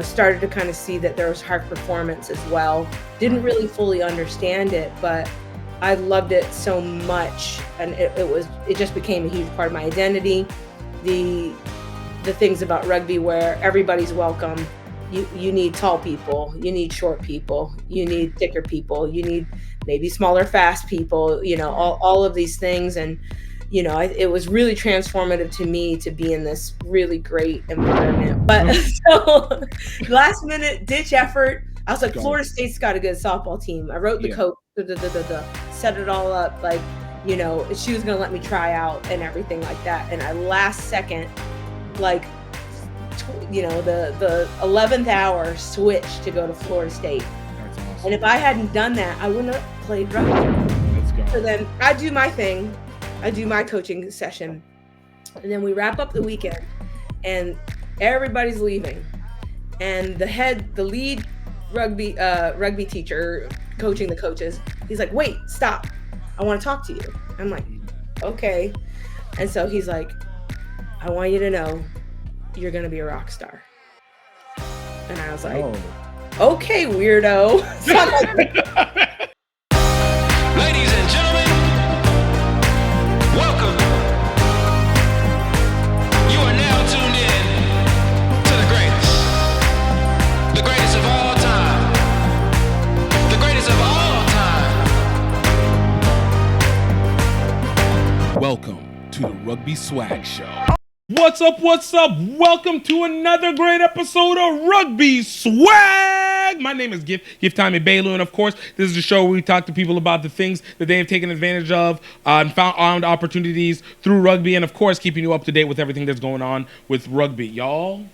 started to kind of see that there was hard performance as well. Didn't really fully understand it, but I loved it so much, and it just became a huge part of my identity. The things about rugby where everybody's welcome. You need tall people, you need short people, you need thicker people, you need maybe smaller, fast people, all of these things. And, it was really transformative to me to be in this really great environment. But so last minute ditch effort. I was like, Florida State's got a good softball team. I wrote the coach, set it all up. Like, she was going to let me try out and everything like that. And I last second, like, the 11th hour switch to go to Florida State. That's awesome. And if I hadn't done that, I wouldn't have played rugby. Let's go. So then I do my thing. I do my coaching session. And then we wrap up the weekend and everybody's leaving. And the lead rugby teacher coaching the coaches, he's like, wait, stop. I want to talk to you. I'm like, okay. And so he's like, I want you to know you're going to be a rock star. And I was like, okay, weirdo. So I'm like, ladies and gentlemen, welcome. You are now tuned in to the greatest of all time, the greatest of all time. Welcome to the Rugby Swag Show. What's up? Welcome to another great episode of Rugby Swag. My name is GiftTime Ebelu, and of course, this is the show where we talk to people about the things that they have taken advantage of and found opportunities through rugby, and of course, keeping you up to date with everything that's going on with rugby. Y'all.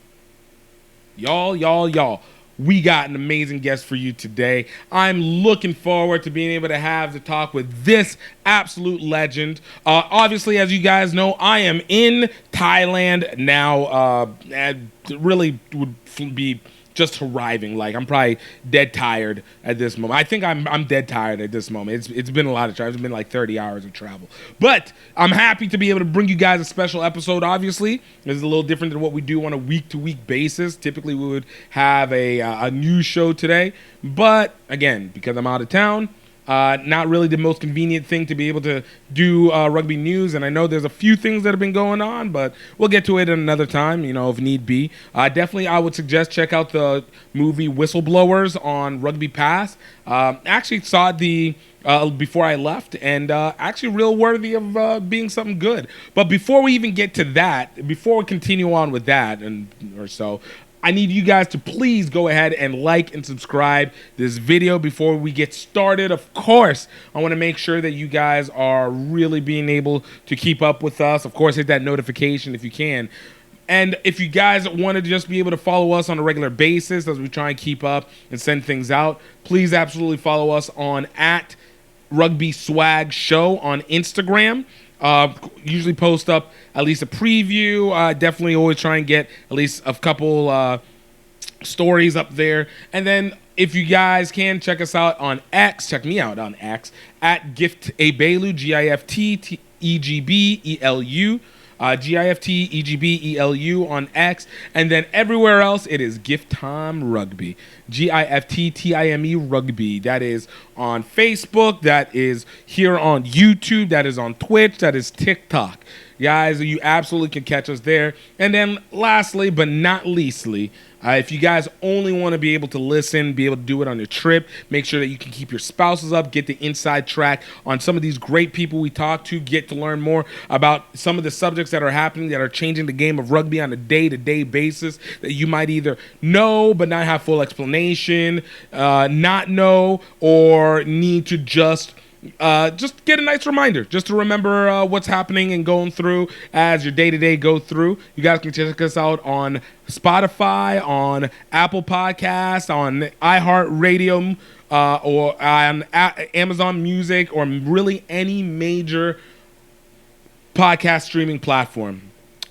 We got an amazing guest for you today. I'm looking forward to being able to have the talk with this absolute legend. Obviously, as you guys know, I am in Thailand now. And really would be just arriving. Like, I'm probably dead tired at this moment. I think I'm dead tired at this moment. It's been a lot of travel. It's been like 30 hours of travel. But I'm happy to be able to bring you guys a special episode, obviously. It's a little different than what we do on a week-to-week basis. Typically, we would have a news show today. But, again, because I'm out of town, not really the most convenient thing to be able to do rugby news, and I know there's a few things that have been going on, but we'll get to it at another time, if need be. Definitely, I would suggest check out the movie Whistleblowers on Rugby Pass. Actually saw it before I left, and actually real worthy of being something good. But before we even get to that, before we continue on with that, I need you guys to please go ahead and like and subscribe this video before we get started. Of course, I want to make sure that you guys are really being able to keep up with us. Of course, hit that notification if you can. And if you guys want to just be able to follow us on a regular basis as we try and keep up and send things out, please absolutely follow us on @RugbySwagShow on Instagram. Usually post up at least a preview. Definitely always try and get at least a couple stories up there. And then if you guys can, check us out on X. Check me out on X @GiftEbelu, GiftEgbelu. GiftEgbelu on X, and then everywhere else it is GiftTime Rugby, GiftTime Rugby. That is on Facebook, that is here on YouTube, that is on Twitch, that is TikTok. Guys, you absolutely can catch us there. And then lastly, but not leastly, if you guys only want to be able to listen, be able to do it on your trip, make sure that you can keep your spouses up, get the inside track on some of these great people we talk to, get to learn more about some of the subjects that are happening that are changing the game of rugby on a day-to-day basis that you might either know but not have full explanation, not know, or need to just get a nice reminder just to remember what's happening and going through as your day-to-day go through. You guys can check us out on Spotify, on Apple Podcasts, on iHeartRadio, or on Amazon Music, or really any major podcast streaming platform.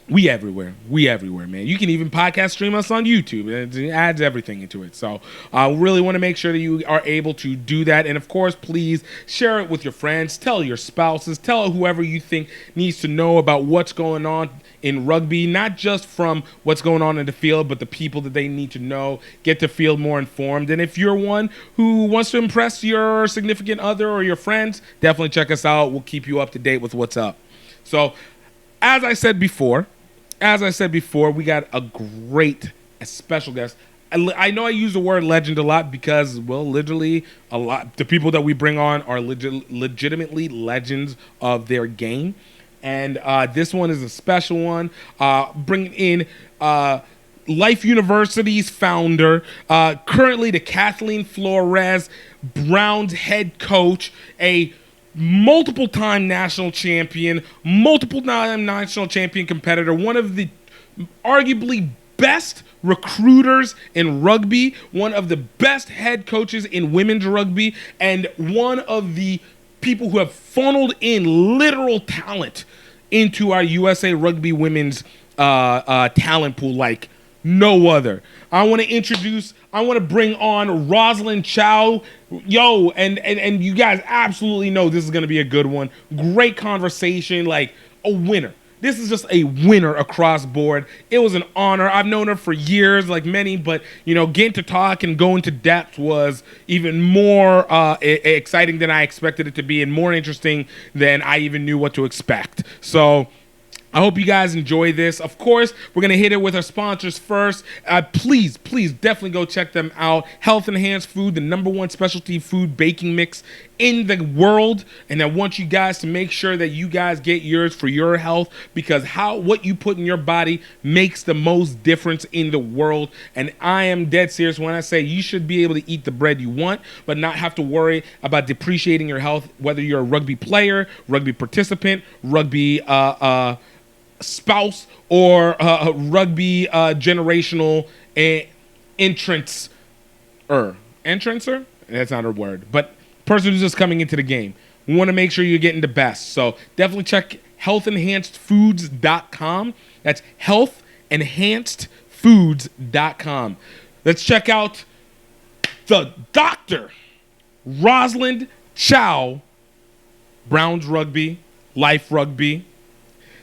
We everywhere. We everywhere, man. You can even podcast stream us on YouTube. It adds everything into it. So I really want to make sure that you are able to do that. And of course, please share it with your friends. Tell your spouses. Tell whoever you think needs to know about what's going on in rugby. Not just from what's going on in the field, but the people that they need to know. Get to feel more informed. And if you're one who wants to impress your significant other or your friends, definitely check us out. We'll keep you up to date with what's up. So as I said before, we got a special guest. I know I use the word legend a lot because, well, literally a lot. The people that we bring on are legitimately legends of their game. And this one is a special one. Bringing in Life University's founder, currently the Kathleen Flores Browns head coach, a multiple-time national champion, multiple-time national champion competitor, one of the arguably best recruiters in rugby, one of the best head coaches in women's rugby, and one of the people who have funneled in literal talent into our USA Rugby women's talent pool like no other. I want to bring on Rosalind Chou. Yo, and you guys absolutely know this is going to be a good one. Great conversation, like a winner. This is just a winner across board. It was an honor. I've known her for years, like many, but getting to talk and go into depth was even more exciting than I expected it to be, and more interesting than I even knew what to expect. So I hope you guys enjoy this. Of course, we're going to hit it with our sponsors first. Please definitely go check them out. Health Enhanced Food, the #1 specialty food baking mix in the world. And I want you guys to make sure that you guys get yours for your health, because what you put in your body makes the most difference in the world. And I am dead serious when I say you should be able to eat the bread you want, but not have to worry about depreciating your health, whether you're a rugby player, rugby participant, rugby spouse, or rugby generational entrancer. That's not a word, but person who's just coming into the game. We want to make sure you're getting the best. So definitely check healthenhancedfoods.com. That's healthenhancedfoods.com. Let's check out the Dr. Rosalind Chou, Browns Rugby, Life Rugby.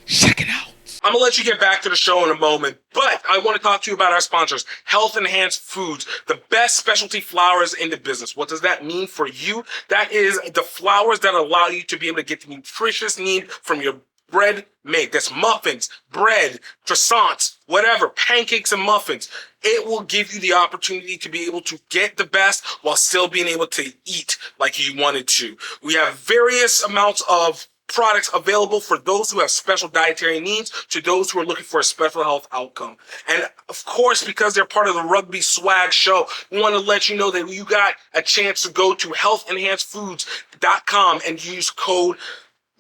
Check it out. I'm going to let you get back to the show in a moment, but I want to talk to you about our sponsors, Health Enhanced Foods, the best specialty flours in the business. What does that mean for you? That is the flours that allow you to be able to get the nutritious need from your bread made. That's muffins, bread, croissants, whatever, pancakes and muffins. It will give you the opportunity to be able to get the best while still being able to eat like you wanted to. We have various amounts of products available for those who have special dietary needs to those who are looking for a special health outcome. And of course, because they're part of the Rugby Swag Show, we want to let you know that you got a chance to go to healthenhancedfoods.com and use code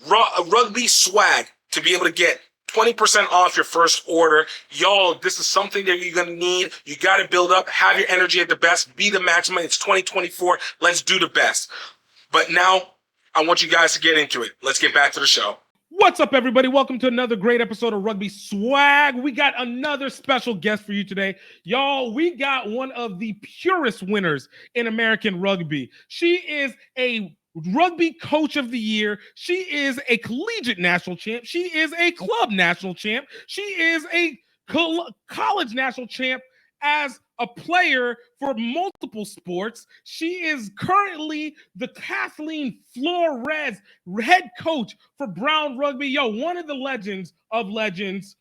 Rugby Swag to be able to get 20% off your first order. Y'all, this is something that you're going to need. You got to build up, have your energy at the best, be the maximum. It's 2024. Let's do the best. But now, I want you guys to get into it. Let's get back to the show. What's up, everybody? Welcome to another great episode of Rugby Swag. We got another special guest for you today. Y'all, we got one of the purest winners in American rugby. She is a Rugby Coach of the Year. She is a collegiate national champ. She is a club national champ. She is a college national champ. As a player for multiple sports, she is currently the Kathleen Flores Head Coach for Brown Rugby. Yo, one of the legends of legends,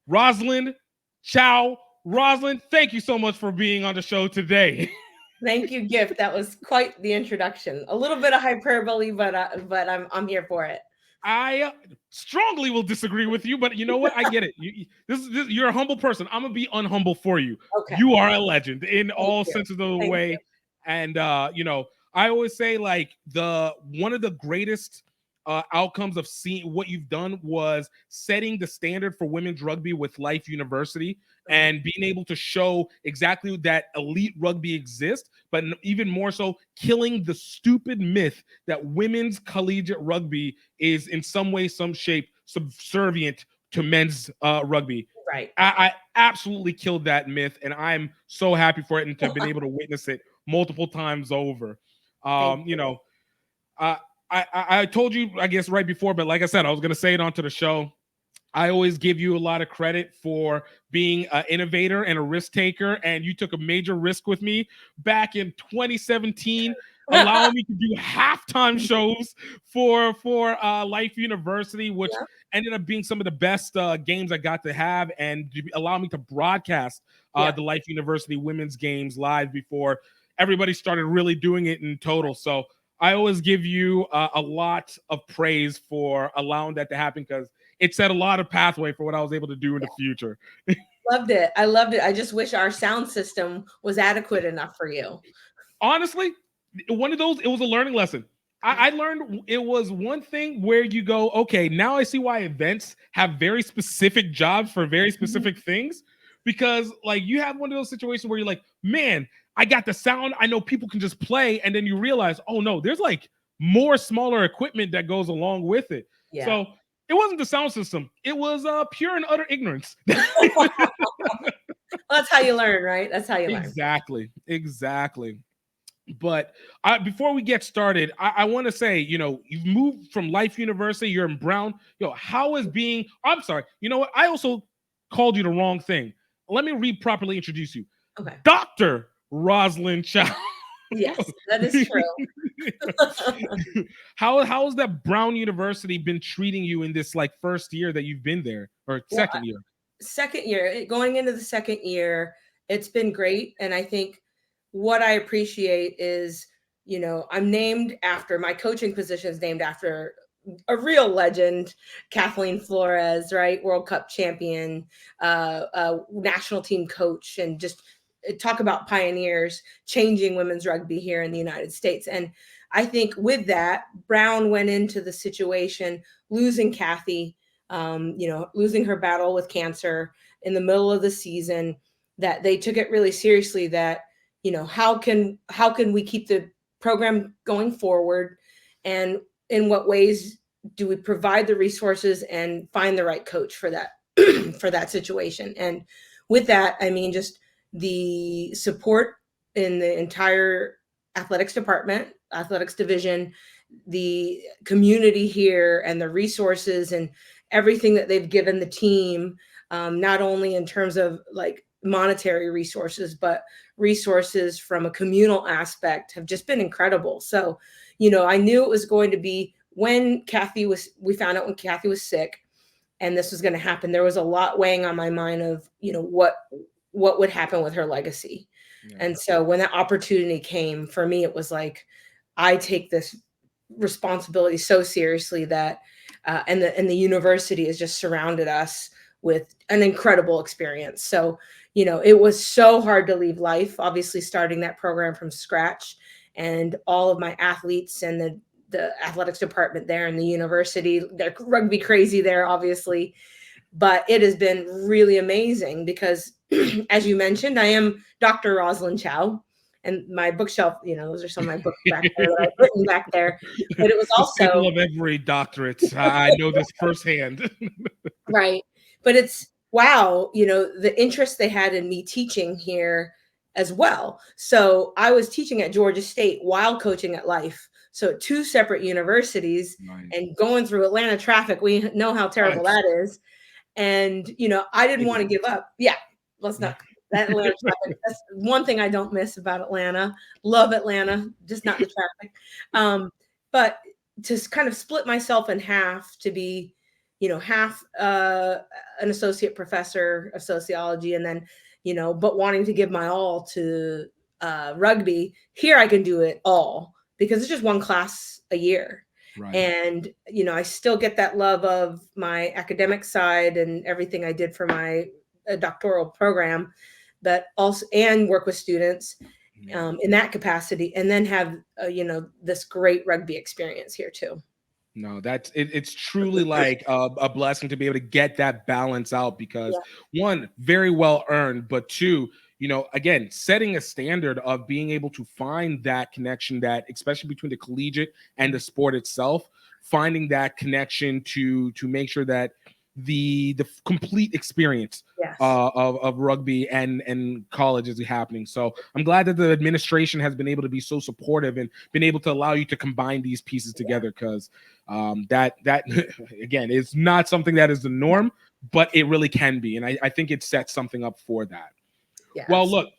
Rosalind Chou. Rosalind, thank you so much for being on the show today. Thank you, Gift. That was quite the introduction. A little bit of hyperbole, but I'm here for it. I strongly will disagree with you, but you know what? I get it. You're a humble person. I'm gonna be unhumble for you. Okay. You are a legend in all senses of the way. And I always say, like, one of the greatest outcomes of seeing what you've done was setting the standard for women's rugby with Life University and being able to show exactly that elite rugby exists, but even more so killing the stupid myth that women's collegiate rugby is in some way, some shape subservient to men's rugby. Right. I absolutely killed that myth, and I'm so happy for it and to have been able to witness it multiple times over. Thank You know, uh, I told you, I guess, right before, but like I said, I was going to say it onto the show. I always give you a lot of credit for being an innovator and a risk taker, and you took a major risk with me back in 2017, allowing me to do halftime shows for Life University, which Yeah. ended up being some of the best games I got to have, and to allow me to broadcast Yeah. the Life University women's games live before everybody started really doing it in total. So I always give you a lot of praise for allowing that to happen, because it set a lot of pathway for what I was able to do in the future. Loved it. I loved it. I just wish our sound system was adequate enough for you. Honestly, one of those, it was a learning lesson. I learned it was one thing where you go, okay, now I see why events have very specific jobs for very specific things. Because like you have one of those situations where you're like, man, I got the sound. I know people can just play. And then you realize, oh no, there's like more smaller equipment that goes along with it. Yeah. So it wasn't the sound system. It was pure and utter ignorance. Well, that's how you learn, right? That's how you learn. Exactly. But before we get started, I want to say, you know, you've moved from Life University, you're in Brown. How is being, I'm sorry, you know what? I also called you the wrong thing. Let me properly introduce you. Okay. Dr. Rosalind Chou. Yes, that is true. How has that Brown University been treating you in this like first year that you've been there, or second year? Second year, going into the second year, it's been great. And I think what I appreciate is, you know, I'm named after, my coaching position is named after a real legend, Kathleen Flores, right? World Cup champion, national team coach, and just talk about pioneers changing women's rugby here in the United States. And I think with that, Brown went into the situation losing Kathy, you know, losing her battle with cancer in the middle of the season, that they took it really seriously, that, you know, how can we keep the program going forward, and in what ways do we provide the resources and find the right coach for that for that situation. And with that, I mean, just the support in the entire athletics department, athletics division, the community here, and the resources and everything that they've given the team, not only in terms of like monetary resources, but resources from a communal aspect, have just been incredible. So, you know, I knew it was going to be, when we found out when Kathy was sick and this was going to happen, there was a lot weighing on my mind of, you know, what would happen with her legacy. Yeah. And so when that opportunity came for me, it was like, I take this responsibility so seriously that, and the university has just surrounded us with an incredible experience. So, you know, it was so hard to leave Life, obviously starting that program from scratch, and all of my athletes and the athletics department there in the university, they're rugby crazy there, obviously. But it has been really amazing because, as you mentioned, I am Dr. Rosalind Chou, and my bookshelf, you know, those are some of my books back there that I've written back there. But it was also the of every doctorate. I know this firsthand. Right. But it's, wow, you know, the interest they had in me teaching here as well. So I was teaching at Georgia State while coaching at Life. So 2 separate universities. Nice. And going through Atlanta traffic, we know how terrible that is. And, you know, I didn't want to give up. Yeah, let's not. That Atlanta traffic, that's one thing I don't miss about Atlanta. Love Atlanta, just not the traffic. But to kind of split myself in half to be, you know, half an associate professor of sociology, and then, you know, but wanting to give my all to rugby. Here I can do it all because it's just one class a year. Right. And, you know, I still get that love of my academic side and everything I did for my doctoral program, but also, and work with students in that capacity, and then have, you know, this great rugby experience here too. No, that's it's truly like a blessing to be able to get that balance out, because one, very well earned, but two, you know, again, setting a standard of being able to find that connection, that especially between the collegiate and the sport itself, finding that connection to make sure that the complete experience Yes. of rugby and college is happening. So I'm glad that the administration has been able to be so supportive and been able to allow you to combine these pieces together, because that again is not something that is the norm, but it really can be. And I think it sets something up for that. Yeah. Well, look,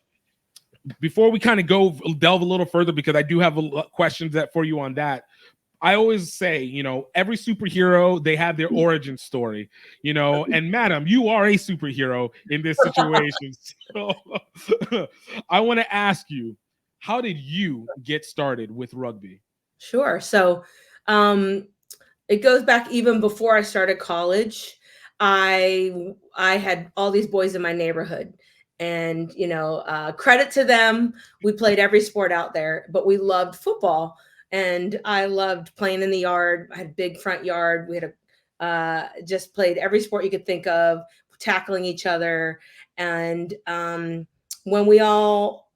before we kind of delve a little further, because I do have questions for you on that. I always say, every superhero, they have their origin story, and madam, you are a superhero in this situation. So I want to ask you, how did you get started with rugby? Sure. So it goes back even before I started college. I had all these boys in my neighborhood, and credit to them. We played every sport out there, but we loved football. And I loved playing in the yard. I had a big front yard. We had just played every sport you could think of, tackling each other. And when we all,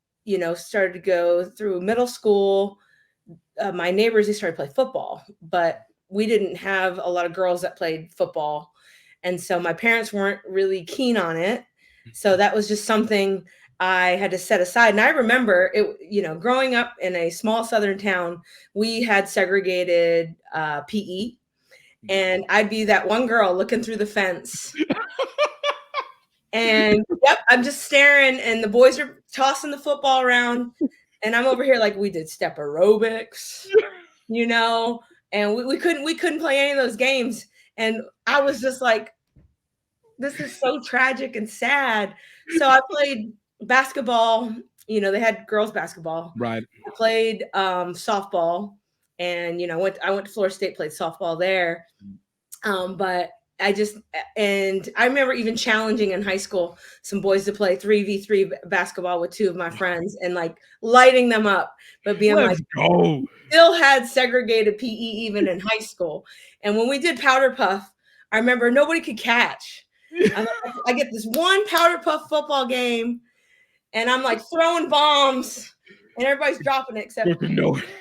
started to go through middle school, my neighbors, they started to play football, but we didn't have a lot of girls that played football. And so my parents weren't really keen on it. So that was just something I had to set aside. And I remember it, growing up in a small southern town, we had segregated PE, and I'd be that one girl looking through the fence. And yep, I'm just staring, and the boys are tossing the football around, and I'm over here like, we did step aerobics, and we couldn't play any of those games. And I was just like, this is so tragic and sad. So I played basketball. They had girls basketball. Right. I played softball, and I went to Florida State, played softball there. But I remember even challenging in high school some boys to play 3v3 basketball with two of my friends, and like lighting them up, but being Let's go. Still had segregated PE even in high school. And when we did powder puff, I remember nobody could catch. I get this one powder puff football game, and I'm like throwing bombs, and everybody's dropping it except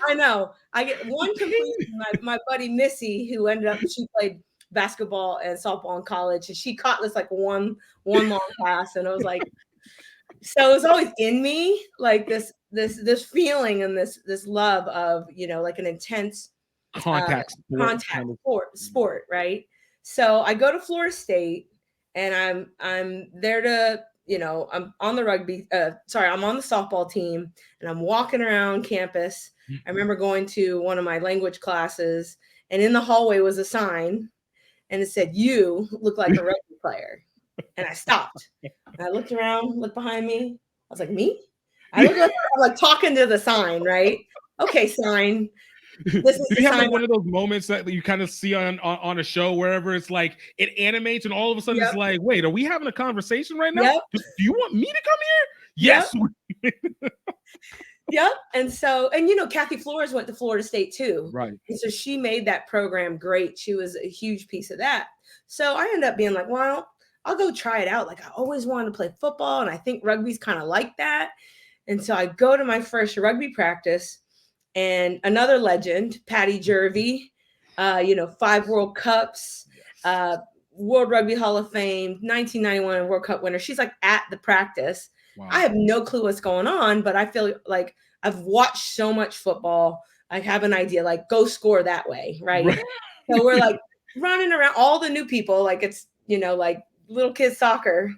I know. I get one completion. My buddy Missy, who she played basketball and softball in college, and she caught this like one long pass, and I was like, so it was always in me, like this feeling and this love of like an intense contact sport, right? So I go to Florida State, and I'm there to I'm on the I'm on the softball team, and I'm walking around campus. I remember going to one of my language classes, and in the hallway was a sign, and it said, "You look like a rugby player." And I stopped. And I looked around, looked behind me. I was like, "Me?" I looked like I'm like talking to the sign, right? Okay, sign. This is you have like one of those moments that you kind of see on a show wherever it's like it animates, and all of a sudden it's like, wait, are we having a conversation right now? Yep. Do you want me to come here? Yes. Yep. And so, Kathleen Flores went to Florida State too. Right. And so she made that program great. She was a huge piece of that. So I ended up being like, well, I'll go try it out. Like I always wanted to play football, and I think rugby's kind of like that. And so I go to my first rugby practice, and another legend, Patty Jervey, 5 World Cups, World Rugby Hall of Fame, 1991 World Cup winner. She's like at the practice. Wow. I have no clue what's going on, but I feel like I've watched so much football. I have an idea, like go score that way, right? So we're like running around, all the new people, like it's, like little kids soccer,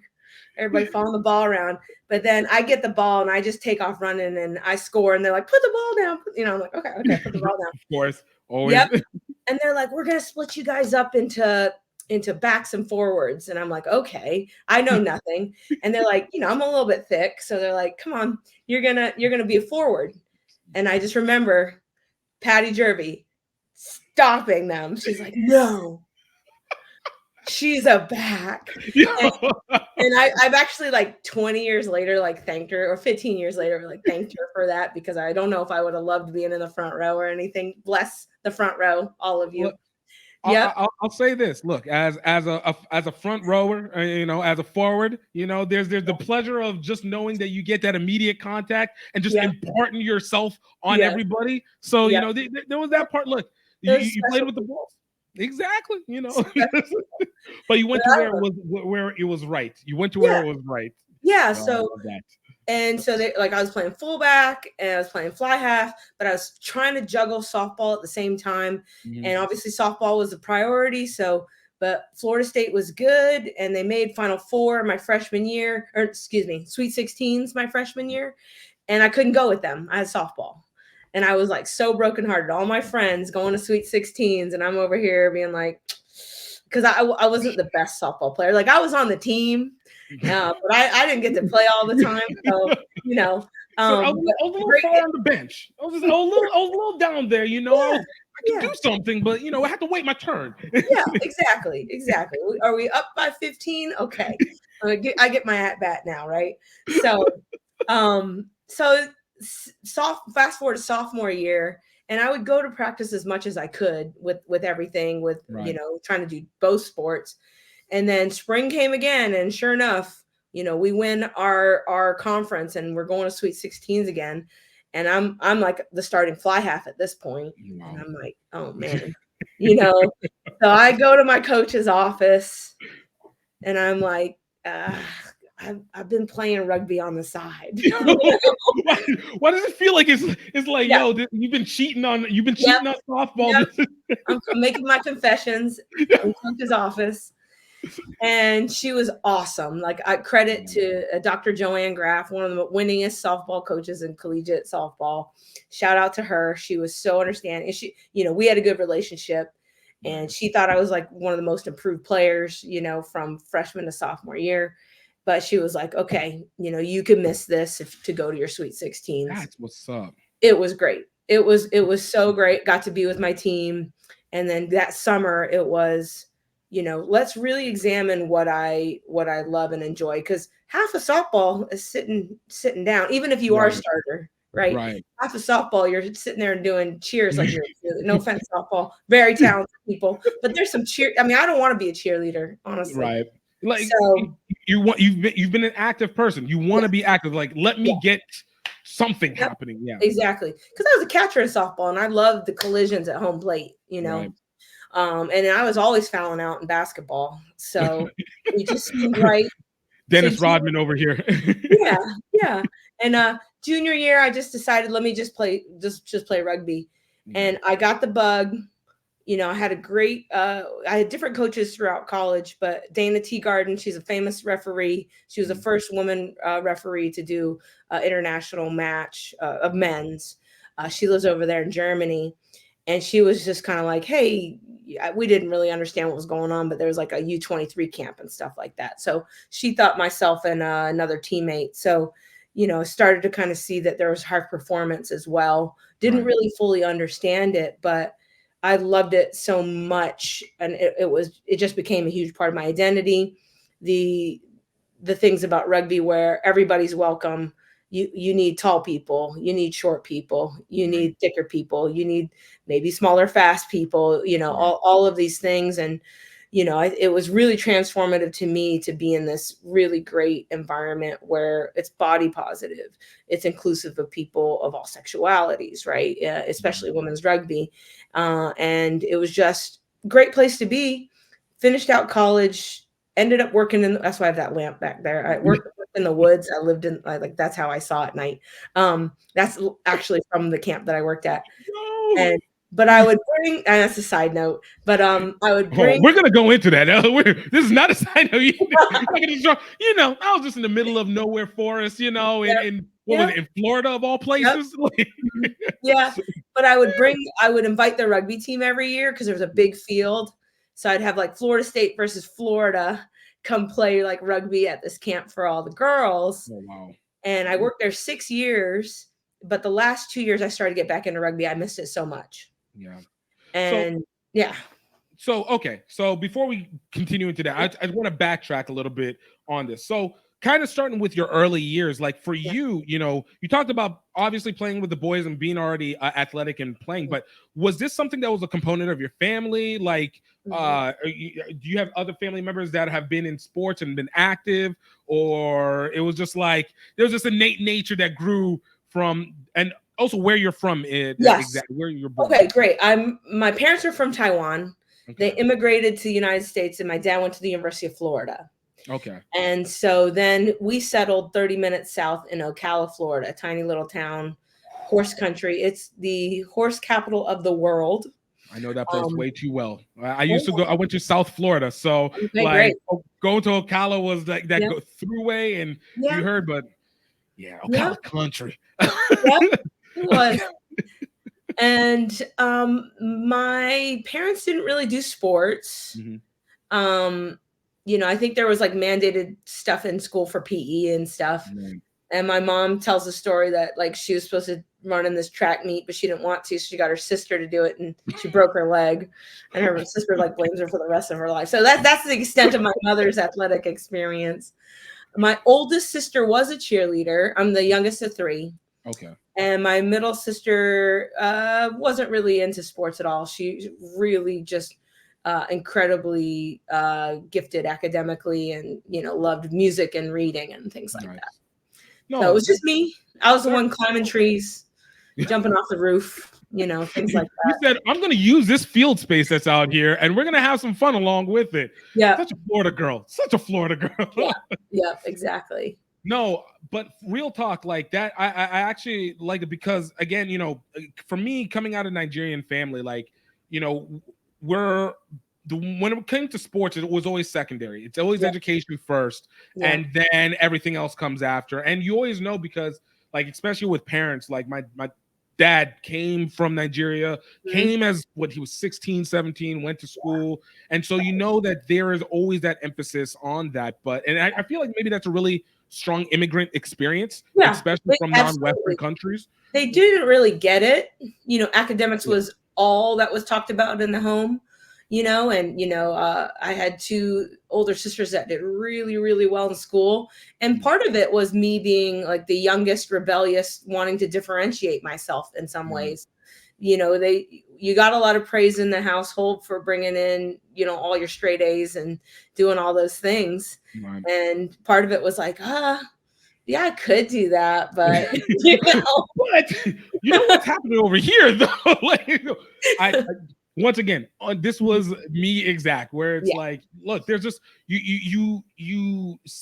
everybody following the ball around. But then I get the ball and I just take off running and I score, and they're like, put the ball down. I'm like, okay, put the ball down. Of course, always. Yep. And they're like, we're going to split you guys up into backs and forwards. And I'm like, okay, I know nothing. And they're like, I'm a little bit thick. So they're like, come on, you're going to be a forward. And I just remember Patty Jervey stopping them. She's like, no, she's a back. And I've actually like 20 years later, like thanked her, or 15 years later, like thanked her for that, because I don't know if I would have loved being in the front row or anything. Bless the front row, all of you. Yeah, I'll say this. Look, as a front rower, as a forward, there's the pleasure of just knowing that you get that immediate contact and just imparting yourself on everybody. So there was that part. Look, you played with the balls. exactly. So that's But you what went to I where it love. was right. You went to where Yeah, it was right. yeah. Oh, I So love that. they like I was playing fullback and I was playing fly half, but I was trying to juggle softball at the same time. Mhm. And obviously softball was a priority. So, but Florida State was good and they made Final Four my freshman year, or excuse me, Sweet 16s my freshman year. And I couldn't go with them. I had softball. And I was like so brokenhearted. All my friends going to Sweet 16s, and I'm over here being like, because I wasn't the best softball player. Like I was on the team, but I didn't get to play all the time. So, you know, So I but was a little great. far on the bench. I was a little down there. Yeah, I could yeah, do something, but I had to wait my turn. yeah, exactly, exactly. Are we up by 15? Okay, I get my at bat now, right? So, fast forward to sophomore year, and I would go to practice as much as I could with everything, with Right. trying to do both sports. And then spring came again, and sure enough, we win our conference, and we're going to Sweet 16s again. And I'm like the starting fly half at this point, and Wow. I'm like, oh man, you know. So I go to my coach's office, and I'm like, I've been playing rugby on the side. Why does it feel like it's like, Yeah, yo, you've been yep, cheating on softball. yep. I'm making my confessions in coach's office. And she was awesome. Like I credit to Dr. Joanne Graff, one of the winningest softball coaches in collegiate softball. Shout out to her. She was so understanding. And we had a good relationship. And she thought I was like one of the most improved players, from freshman to sophomore year. But she was like, okay, you can miss this to go to your Sweet 16s. That's what's up. It was great. It was so great. Got to be with my team. And then that summer it was, let's really examine what I love and enjoy, because half of softball is sitting down, even if you are a Right. starter, right? Right. Half of softball, you're sitting there and doing cheers like you're no offense, softball, very talented people, but there's some cheer. I mean, I don't want to be a cheerleader, honestly. Right. Like So you've been an active person. You want yeah, to be active. Like, let yeah, me get something yep, happening. Yeah. exactly. Because I was a catcher in softball, and I loved the collisions at home plate. Right. And I was always fouling out in basketball, so it just seemed right. So Dennis Rodman over here. yeah, yeah. And junior year, I just decided, let me just play rugby, and I got the bug. I had I had different coaches throughout college, but Dana Teagarden, she's a famous referee. She was the first woman referee to do international match of men's. She lives over there in Germany, and she was just kind of like, hey, we didn't really understand what was going on, but there was like a U23 camp and stuff like that. So she thought myself and another teammate. So, started to kind of see that there was high performance as well. Didn't Right. really fully understand it, but I loved it so much. And it just became a huge part of my identity. The things about rugby where everybody's welcome. You need tall people, you need short people, you need thicker people, you need maybe smaller, fast people, Right. all of these things. And, it was really transformative to me to be in this really great environment where it's body positive, it's inclusive of people of all sexualities, right? Especially women's rugby. And it was just a great place to be. Finished out college, ended up working that's why I have that lamp back there. I worked in the woods. I lived in like that's how I saw at night. That's actually from the camp that I worked at. No. And but I would bring, and that's a side note, but I would Oh, bring we're gonna go into that. This is not a side note. I was just in the middle of nowhere forest, Yep, in what was yep, it, in Florida of all yep, places? mhm, yeah. But I would invite the rugby team every year because there was a big field. So I'd have like Florida State versus Florida come play like rugby at this camp for all the girls. Oh wow. And I worked there 6 years, but the last 2 years I started to get back into rugby. I missed it so much. Yeah. So And yeah, okay. So before we continue into that, I want to backtrack a little bit on this. So kind of starting with your early years, like for yeah. you, you talked about obviously playing with the boys and being already athletic and playing, but was this something that was a component of your family? Like, Mhm. do you have other family members that have been in sports and been active, or it was just like there was this innate nature that grew from, and also where you're from, Yes. exactly where you're born? Okay, great. My parents are from Taiwan, They immigrated to the United States, and my dad went to the University of Florida. Okay. And so then we settled 30 minutes south in Ocala, Florida, a tiny little town, horse country. It's the horse capital of the world. I know that place way too well. I used to go. I went to South Florida, so Okay, like great. going to Ocala was like that Yep. go throughway, and Yeah. you heard, but yeah, Ocala Yeah. country. Yep, it was. And my parents didn't really do sports. I think there was like mandated stuff in school for PE and stuff. And my mom tells a story that like she was supposed to run in this track meet, but she didn't want to. So she got her sister to do it, and she broke her leg. And her sister like blames her for the rest of her life. So that's the extent of my mother's athletic experience. My oldest sister was a cheerleader. I'm the youngest of three. Okay. And my middle sister wasn't really into sports at all. She really just incredibly gifted academically, and loved music and reading and things like that. No, so it was just me. I was the one climbing trees, jumping off the roof, things like that. You said, I'm going to use this field space that's out here, and we're going to have some fun along with it. Yeah. Such a Florida girl. Such a Florida girl. Yeah, exactly. No, but real talk, like that, I actually like it because, again, for me, coming out of Nigerian family, like, when it came to sports, it was always secondary. It's always education first, and then everything else comes after. And you always know because, like, especially with parents, like my dad came from Nigeria, came as he was 16, 17, went to school. And so that there is always that emphasis on that. And I feel like maybe that's a really strong immigrant experience, especially from non-Western countries. They didn't really get it. Academics was all that was talked about in the home. I had two older sisters that did really, really well in school. And part of it was me being like the youngest, rebellious, wanting to differentiate myself in some ways. You got a lot of praise in the household for bringing in, all your straight A's and doing all those things. Right. And part of it was like, yeah, I could do that, but what's happening over here though? Once again, this was me exact, where it's like, look, there's just you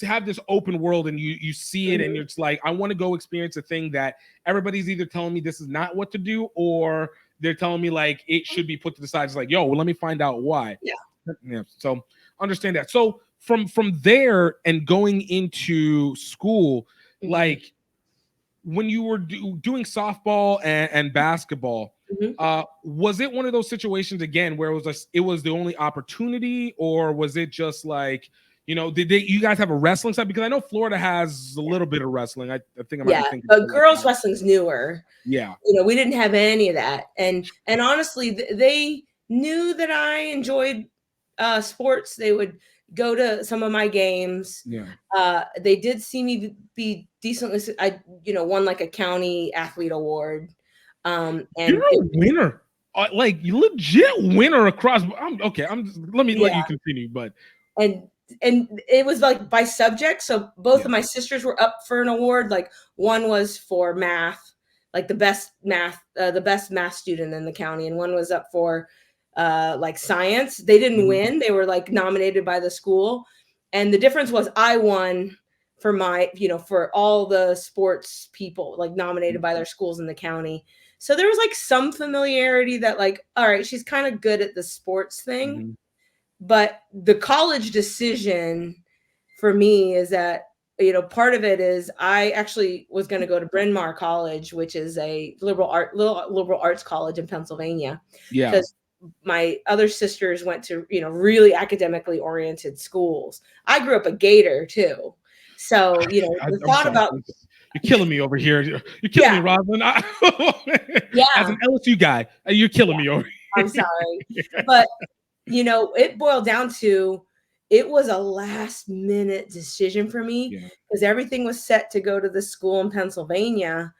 have this open world, and you see it, and it's like, I want to go experience a thing that everybody's either telling me this is not what to do, or they're telling me like it should be put to the side. It's like, yo, well, let me find out why. Yeah. So understand that. So from there and going into school, like when you were doing softball and basketball. Was it one of those situations again where it was the only opportunity, or was it just like, did you guys have a wrestling side? Because I know Florida has a little bit of wrestling. I think I might be thinking. But girls wrestling's newer. Yeah. We didn't have any of that. And honestly, they knew that I enjoyed sports. They would go to some of my games. Yeah. They did see me be decently, I won like a county athlete award. And you're a winner, like you legit winner across. Let you continue, but and it was like by subject. So both of my sisters were up for an award. Like one was for math, like the best math student in the county, and one was up for like science. They didn't win; they were like nominated by the school, and the difference was I won for my, for all the sports people like nominated by their schools in the county. So there was like some familiarity that like, all right, she's kind of good at the sports thing. But the college decision for me is that, part of it is I actually was going to go to Bryn Mawr College, which is a liberal arts college in Pennsylvania. Yeah. Because my other sisters went to, really academically oriented schools. I grew up a Gator too. So, the thought about... You're killing me over here. You're killing me, Rosalind. As an LSU guy, you're killing me over here. I'm sorry. But, it boiled down to, it was a last minute decision for me because everything was set to go to the school in Pennsylvania.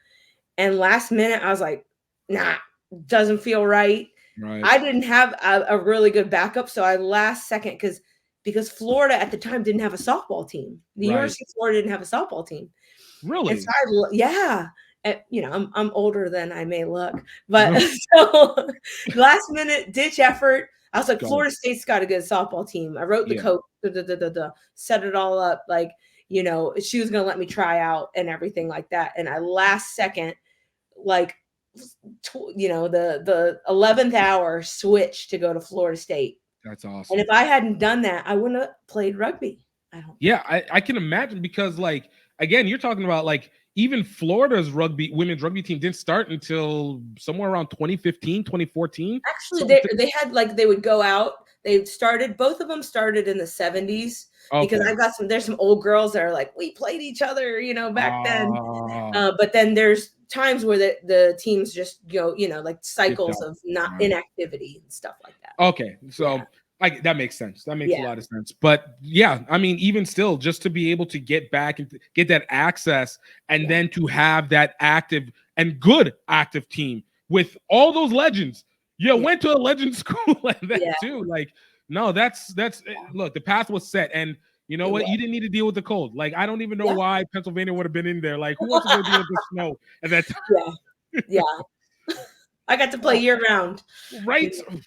And last minute, I was like, nah, doesn't feel right. I didn't have a really good backup. So I last second, because Florida at the time didn't have a softball team. The University of Florida didn't have a softball team. Really? And so I'm older than I may look, but so last minute ditch effort. I was like, Got it. Florida State's got a good softball team. I wrote the Yeah. coach, set it all up. Like, you know, she was going to let me try out and everything like that. And I last second, like, you know, the 11th hour switch to go to Florida State. That's And awesome. if I hadn't done that, I wouldn't have played rugby. I don't. Yeah, I can imagine, because like, again, you're talking about like even Florida's women's rugby team didn't start until somewhere around 2015, 2014. Actually, So they had, like, they would go out. Both of them started in the 70s, because okay. I've got there's some old girls that are like, we played each other, you know, back then. Ah, But then there's times where the teams just go, you know, like skipped cycles out. of not Right. inactivity and stuff like that. Okay, so Yeah. like that makes sense. That makes a Yeah. lot of sense. But yeah, I mean, even still, just to be able to get back and get that access, and Yeah. then to have that active and good active team with all those legends. You Yeah. went to a legend school like that Yeah. too. Like, no, that's look, the path was set, and you know It what? was. You didn't need to deal with the cold. Like, I don't even know Yeah. why Pennsylvania would have been in there. Like, who wants to go deal with the snow at that time? Yeah. Yeah. I got to play year round. Right? Oh,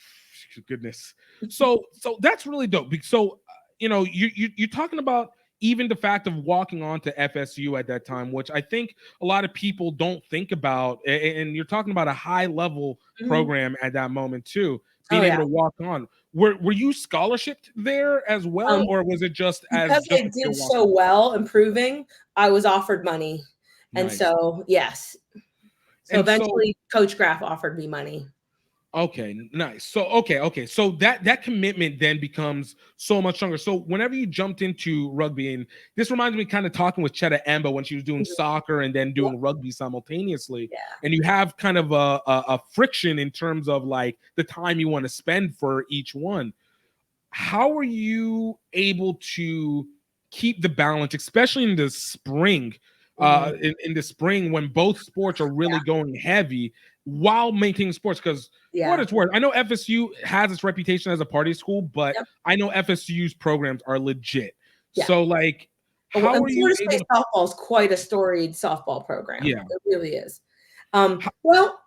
goodness. So that's really dope. So you know, you're talking about even the fact of walking on to FSU at that time, which I think a lot of people don't think about. And you're talking about a high level Mhm. program at that moment too, Oh, being able yeah. to walk on. Were you scholarshiped there as well, or was it just Because just I a pure did walk so on? well improving, I was offered money. And Nice. so, yes. So And so eventually Coach Graff offered me money. okay, nice. So okay. So that commitment then becomes so much stronger. So whenever you jumped into rugby, and this reminds me kind of talking with Chetta Emba when she was doing Mhm. soccer and then doing rugby simultaneously, Yeah. and you have kind of a friction in terms of like the time you want to spend for each one. How are you able to keep the balance, especially in the spring? Mhm. In the spring when both sports are really going heavy while maintaining sports, because for what Yeah. it's worth, I know FSU has its reputation as a party school, but Yep. I know FSU's programs are legit. Yeah. So like, Oh, how and are you Florida able State to? softball is quite a storied softball program. Yeah. It really is. How, Well,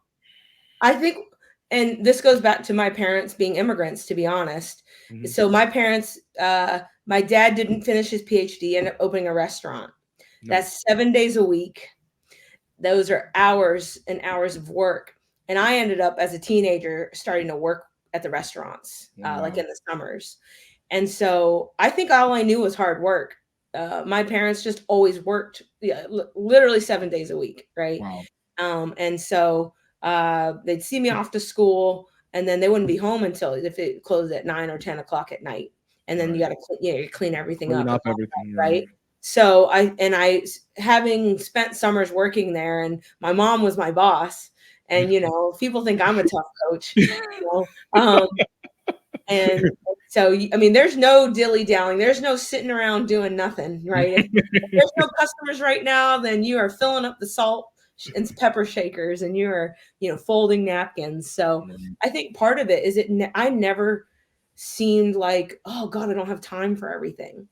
I think, and this goes back to my parents being immigrants, to be honest. mhm, So my parents, my dad didn't finish his PhD, ended up opening a restaurant. nice. That's 7 days a week. Those are hours and hours of work. And I ended up as a teenager starting to work at the restaurants, like Wow. in the summers. And so I think all I knew was hard work. My parents just always worked, literally 7 days a week, right? Wow. And so they'd see me off to school, and then they wouldn't be home until if it closed at 9 or 10 o'clock at night. And then you Right. got to you clean everything Clean up and up all everything. that, right? Right. So having spent summers working there, and my mom was my boss, and you know, people think I'm a tough coach, you know. And so I mean, there's no dilly-dallying, there's no sitting around doing nothing, right? If there's no customers right now, then you are filling up the salt and pepper shakers, and you are, you know, folding napkins. So I think part of it is I never seemed like, oh God, I don't have time for everything.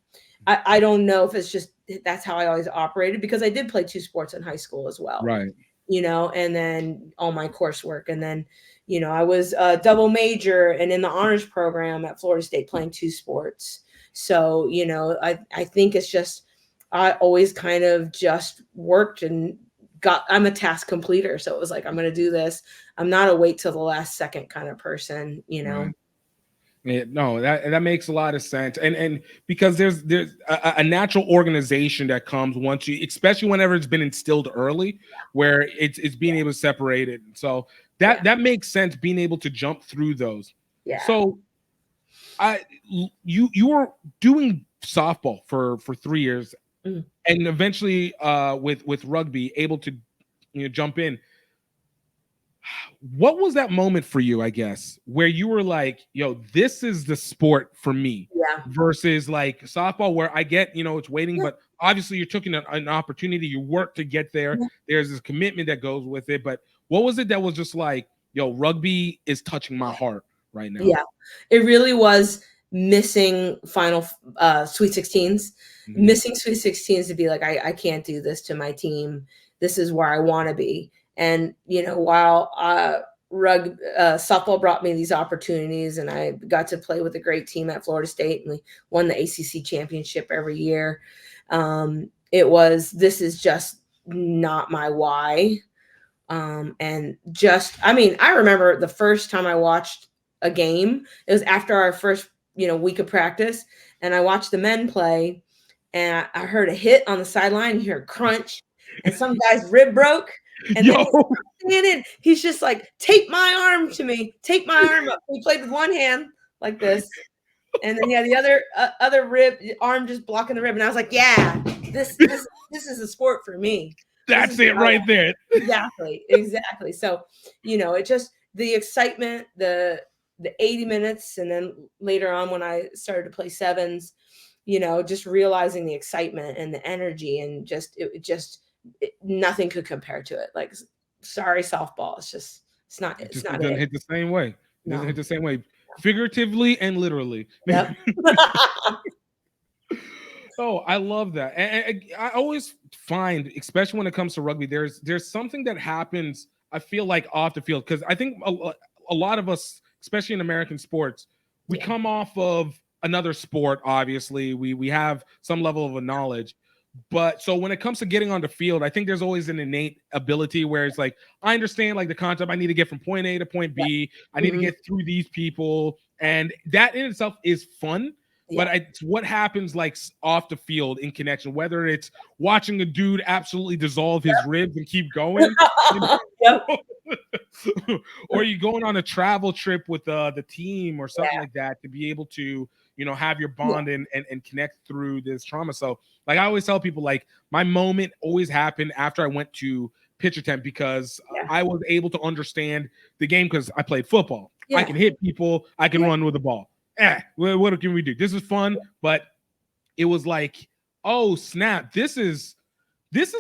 I don't know if it's just that's how I always operated, because I did play 2 sports in high school as well, Right. you know, and then all my coursework. And then, you know, I was a double major and in the honors program at Florida State playing 2 sports. So, you know, I think it's just, I always kind of just worked and I'm a task completer. So it was like, I'm going to do this. I'm not a wait till the last second kind of person, you know? Right. Yeah, no, that makes a lot of sense, and because there's a natural organization that comes once you, especially whenever it's been instilled early, where it's being able to separate it. So that makes sense, being able to jump through those. Yeah. So you were doing softball for 3 years, Mhm. and eventually with rugby able to jump in. What was that moment for you, I guess, where you were like, yo, this is the sport for me, Yeah. versus like softball, where I get, it's waiting, Yeah. but obviously you're taking an opportunity, you work to get there. Yeah. There's this commitment that goes with it. But what was it that was just like, yo, rugby is touching my heart right now? Yeah. It really was missing final Sweet 16s, Mhm. missing Sweet 16s to be like, I can't do this to my team. This is where I want to be. And, you know, while softball brought me these opportunities, and I got to play with a great team at Florida State, and we won the ACC championship every year. This is just not my why. I remember the first time I watched a game, it was after our first, week of practice, and I watched the men play, and I heard a hit on the sideline, you hear a crunch, and some guy's rib broke, and then he's just like, tape my arm to me, tape my arm up. He played with one hand like this, and then he had the other arm just blocking the rib, and I was like, yeah, this is a sport for me. That's it right there. Exactly. So, it just the excitement, the 80 minutes, and then later on when I started to play sevens, just realizing the excitement and the energy, and nothing could compare to it. Like, sorry, softball. It doesn't hit the same way. It doesn't hit the same way, figuratively and literally. Yep. Oh, I love that. And I always find, especially when it comes to rugby, there's something that happens, I feel like, off the field. Because I think a lot of us, especially in American sports, we come off of another sport, obviously. We have some level of a knowledge. But so when it comes to getting on the field, I think there's always an innate ability where it's like, I understand like the concept. I need to get from point A to point B. I need to get through these people. And that in itself is fun. But it's what happens like off the field in connection, whether it's watching a dude absolutely dissolve his ribs and keep going, or you going on a travel trip with the team or something like that, to be able to, have your bond and connect through this trauma. So like I always tell people, like, my moment always happened after I went to pitch attempt, because I was able to understand the game because I played football. I can hit people. I can run with the ball. What can we do? This is fun, but it was like, oh snap, this is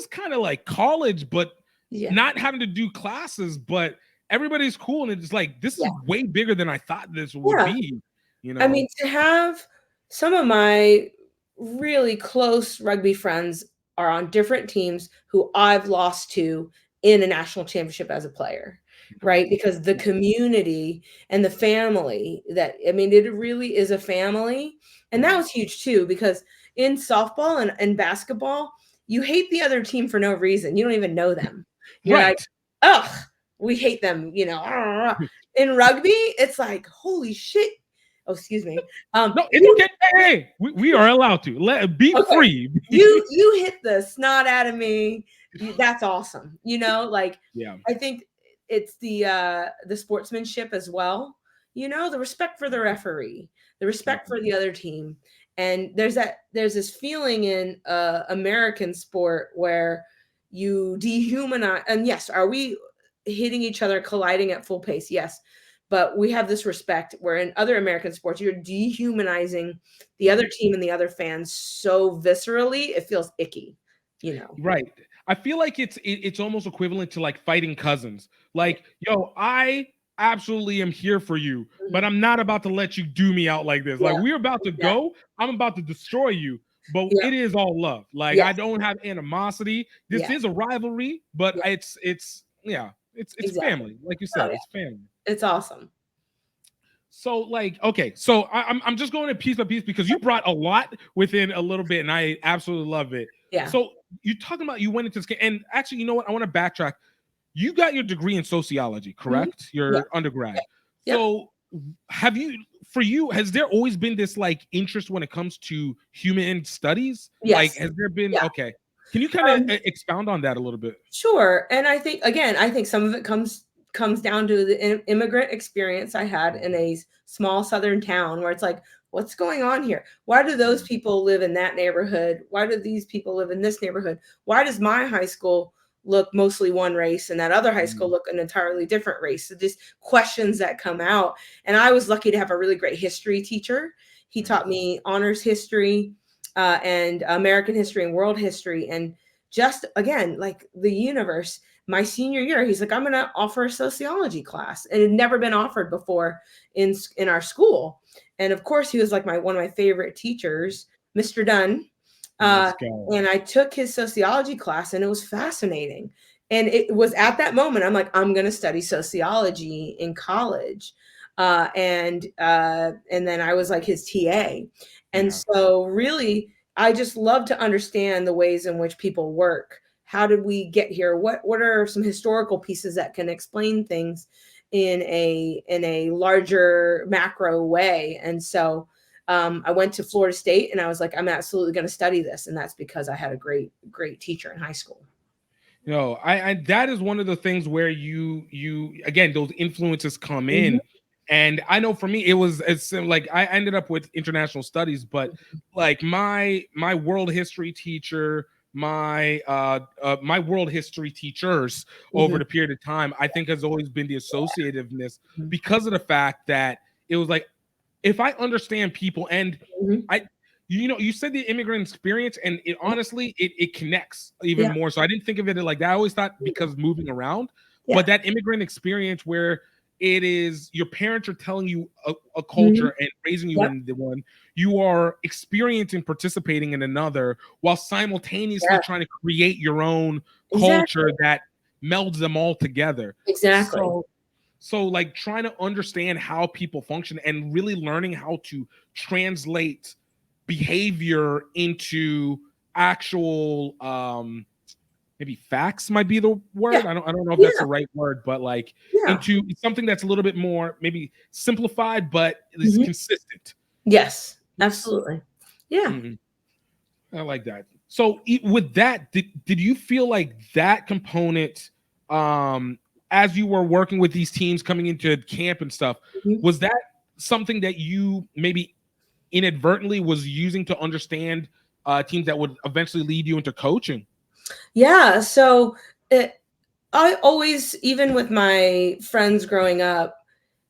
kind of like college, but not having to do classes, but everybody's cool, and it's like, this is way bigger than I thought this would be. I mean, to have some of my really close rugby friends are on different teams who I've lost to in a national championship as a player. Right. Because the community and the family it really is a family. And that was huge too, because in softball and basketball, you hate the other team for no reason. You don't even know them. You're like, ugh, we hate them. In rugby, it's like, holy shit. Oh, excuse me. No, it's okay. Hey, we are allowed to be free. You hit the snot out of me. That's awesome. I think it's the sportsmanship as well, the respect for the referee, the respect for the other team. And there's this feeling in American sport where you dehumanize, and yes, are we hitting each other, colliding at full pace? Yes. But we have this respect where in other American sports, you're dehumanizing the other team and the other fans so viscerally, it feels icky, Right. I feel like it's almost equivalent to like fighting cousins. Like, yo, I absolutely am here for you, but I'm not about to let you do me out like this. Like, we're about to go. I'm about to destroy you, but it is all love. Like, I don't have animosity. This is a rivalry, but it's family. Like you said, it's family. It's awesome. So like, okay, so I'm just going to piece by piece because you brought a lot within a little bit, and I absolutely love it. Yeah. So you talking about you went into this game, and actually, you know what? I want to backtrack. You got your degree in sociology, correct? Your undergrad. Yeah. So has there always been this like interest when it comes to human studies? Yes. Like, has there been? Okay. Can you kind of expound on that a little bit? Sure. And I think some of it comes down to the immigrant experience I had in a small southern town where it's like, what's going on here? Why do those people live in that neighborhood? Why do these people live in this neighborhood? Why does my high school look mostly one race and that other high school look an entirely different race? So just questions that come out. And I was lucky to have a really great history teacher. He taught me honors history and American history and world history. And just, again, like the universe, my senior year, he's like, I'm going to offer a sociology class. And it had never been offered before in our school. And of course, he was like one of my favorite teachers, Mr. Dunn. And I took his sociology class, and it was fascinating. And it was at that moment, I'm like, I'm going to study sociology in college. And then I was like his TA. And Yeah. so really, I just love to understand the ways in which people work. How did we get here? What are some historical pieces that can explain things in a larger macro way? And so I went to Florida State, and I was like, I'm absolutely going to study this. And that's because I had a great teacher in high school. I that is one of the things where you again, those influences come in. And I know for me, it's like I ended up with international studies, but like my world history teacher, my world history teachers over Mhm. the period of time, I think has always been the associativeness, Mhm. because of the fact that it was like, if I understand people, and Mhm. I, you said the immigrant experience, and it honestly, it connects even Yeah. more. So I didn't think of it like that. I always thought because moving around, Yeah. but that immigrant experience where it is your parents are telling you a Mhm. culture and raising you Yep. in the one, you are experiencing, participating in another, while simultaneously Yeah. trying to create your own culture Exactly. that melds them all together. Exactly. So like trying to understand how people function and really learning how to translate behavior into actual maybe facts might be the Yeah. word. I don't know if that's Yeah. the right word, but like Yeah. into something that's a little bit more maybe simplified, but is Mhm. consistent. Yes. Absolutely. Yeah. Mhm. I like that. So with that, did you feel like that component, um, as you were working with these teams coming into camp and stuff, Mhm. was that something that you maybe inadvertently was using to understand teams that would eventually lead you into coaching? Yeah. So it, I always, even with my friends growing up,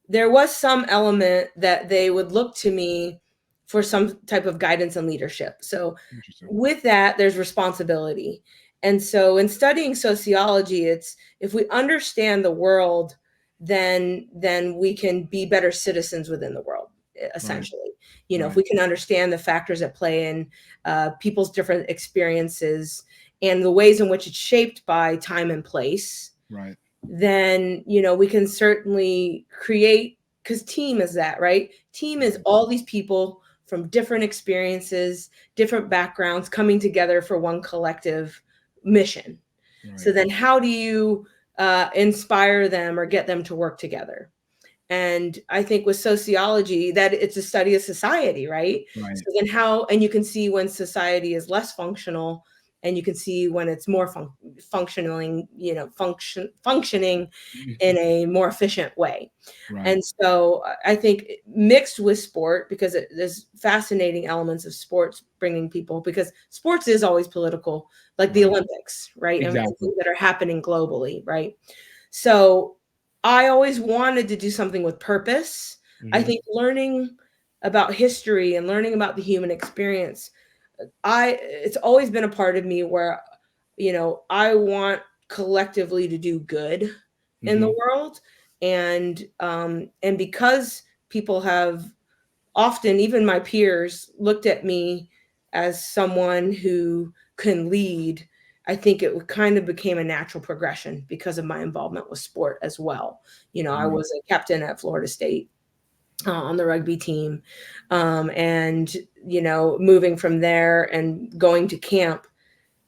there was some element that they would look to me for some type of guidance and leadership. So Interesting. with that, there's responsibility. And so in studying sociology, it's if we understand the world, then we can be better citizens within the world, Right. essentially. If Right. we can understand the factors at play in people's different experiences and the ways in which it's shaped by time and place, Right. then we can certainly create, because team is that, right? Team is Right. all these people from different experiences, different backgrounds coming together for one collective mission. So Right. then how do you inspire them or get them to work together? And I think with sociology, that it's a study of society, right? Right. So then and you can see when society is less functional, and you can see when it's more functioning in a more efficient way. Right. And so I think mixed with sport, because there's fascinating elements of sports bringing people, because sports is always political, like the Right. Olympics, right? And Exactly. things that are happening globally, right? So I always wanted to do something with purpose. I Hmm. think learning about history and learning about the human experience, it's always been a part of me where, I want collectively to do good in the Hmm. world. And because people have often, even my peers, looked at me as someone who can lead, I think it kind of became a natural progression because of my involvement with sport as well. I Right. was a captain at Florida State on the rugby team. And, moving from there and going to camp,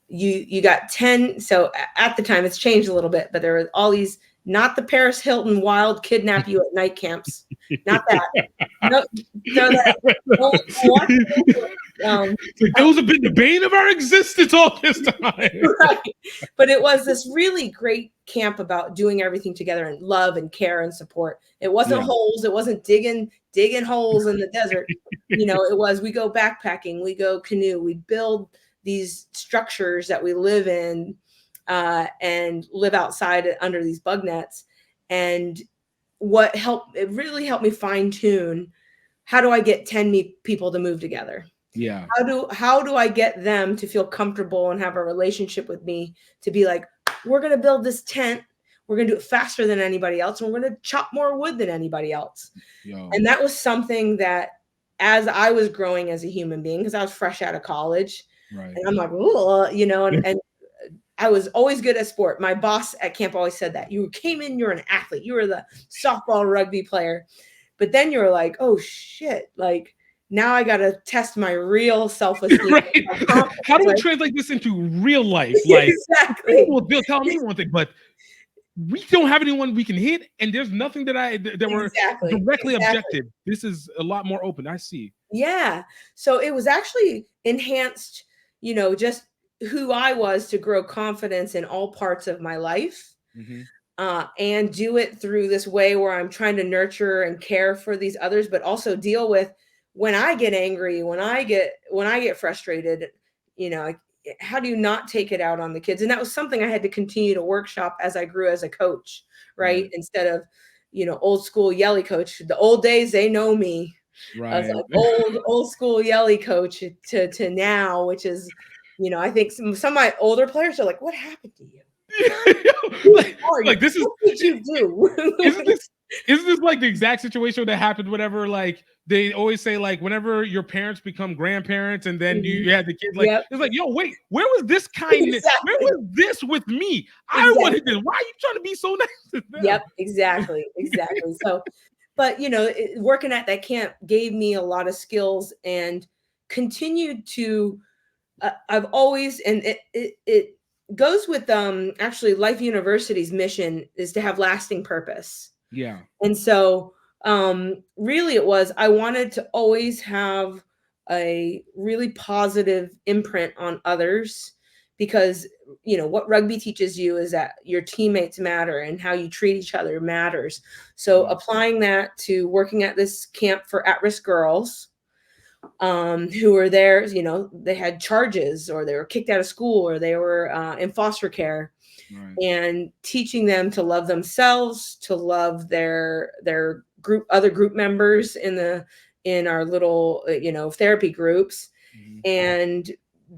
you got 10. So at the time, it's changed a little bit, but there were all these, not the Paris Hilton wild kidnap you at night camps, not that. No, so that don't watch it. It's like those have been the bane of our existence all this time. Right. But it was this really great camp about doing everything together and love and care and support. It wasn't Yeah. holes. It wasn't digging holes in the desert. It was, we go backpacking, we go canoe, we build these structures that we live in, and live outside under these bug nets. And it really helped me fine tune, how do I get 10 people to move together? Yeah. How do I get them to feel comfortable and have a relationship with me, to be like, we're going to build this tent, we're going to do it faster than anybody else, and we're going to chop more wood than anybody else. Yo. And that was something that, as I was growing as a human being, because I was fresh out of college, Right. and I'm like, oh, and I was always good at sport. My boss at camp always said that. You came in, you're an athlete. You were the softball rugby player. But then you're like, oh shit, like now I got to test my real self-esteem. Right. My confidence, How do we right? translate this into real life? Like, Exactly. people will tell me one thing, but we don't have anyone we can hit, and there's nothing that we're Exactly. directly Exactly. objective. This is a lot more open. I see. Yeah. So it was actually enhanced, just who I was to grow confidence in all parts of my life. Mhm. And do it through this way where I'm trying to nurture and care for these others, but also deal with when I get angry, when I get frustrated, like, how do you not take it out on the kids? And that was something I had to continue to workshop as I grew as a coach, right? Right. Instead of, old school yelly coach. The old days, they know me. I was Right. like old school yelly coach to now, which is, I think some of my older players are like, what happened to you? like, What this is did you do? isn't this like the exact situation that happened whenever, like, they always say, like, whenever your parents become grandparents and then you Mhm. have the kids, like, Yep. it's like, yo, wait, where was this kindness? Where Exactly. was this with me? I wanted Exactly. this. Why are you trying to be so nice to them? Yep. Exactly. Exactly. So, but working at that camp gave me a lot of skills and continued to. I've always, and it goes with actually Life University's mission is to have lasting purpose. Yeah. And so, really, it was I wanted to always have a really positive imprint on others because, what rugby teaches you is that your teammates matter and how you treat each other matters. So, Right. applying that to working at this camp for at-risk girls who were there, they had charges or they were kicked out of school or they were in foster care, Right. and teaching them to love themselves, to love their other group members in our little therapy groups, Mhm. and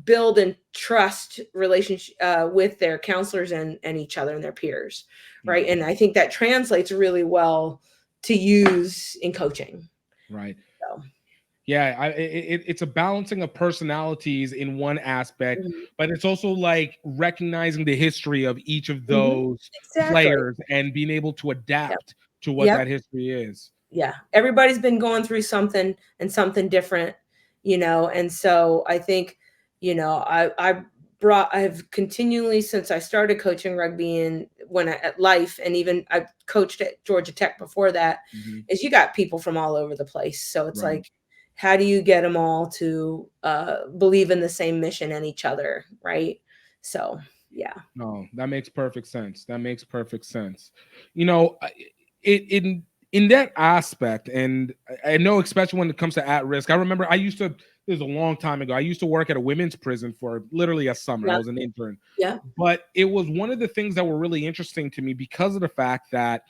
build and trust relationship with their counselors and each other and their peers, right? Right. And I think that translates really well to use in coaching. Right. So, Yeah, it's a balancing of personalities in one aspect, mhm, but it's also like recognizing the history of each of mhm, those exactly. players and being able to Yep. adapt to what Yep. that history is. Yeah, everybody's been going through something and something different, and so I think, I've continually, since I started coaching rugby and when at Life, and even I've coached at Georgia Tech before that, Mhm. is you got people from all over the place. So it's Right. like, how do you get them all to believe in the same mission and each other, right? So yeah. No, that makes perfect sense. That makes perfect sense. You know, it in that aspect, and I know, especially when it comes to at risk. I remember I used to. This was a long time ago. I used to work at a women's prison for literally a summer. I Yeah. was an intern, Yeah. but it was one of the things that were really interesting to me because of the fact that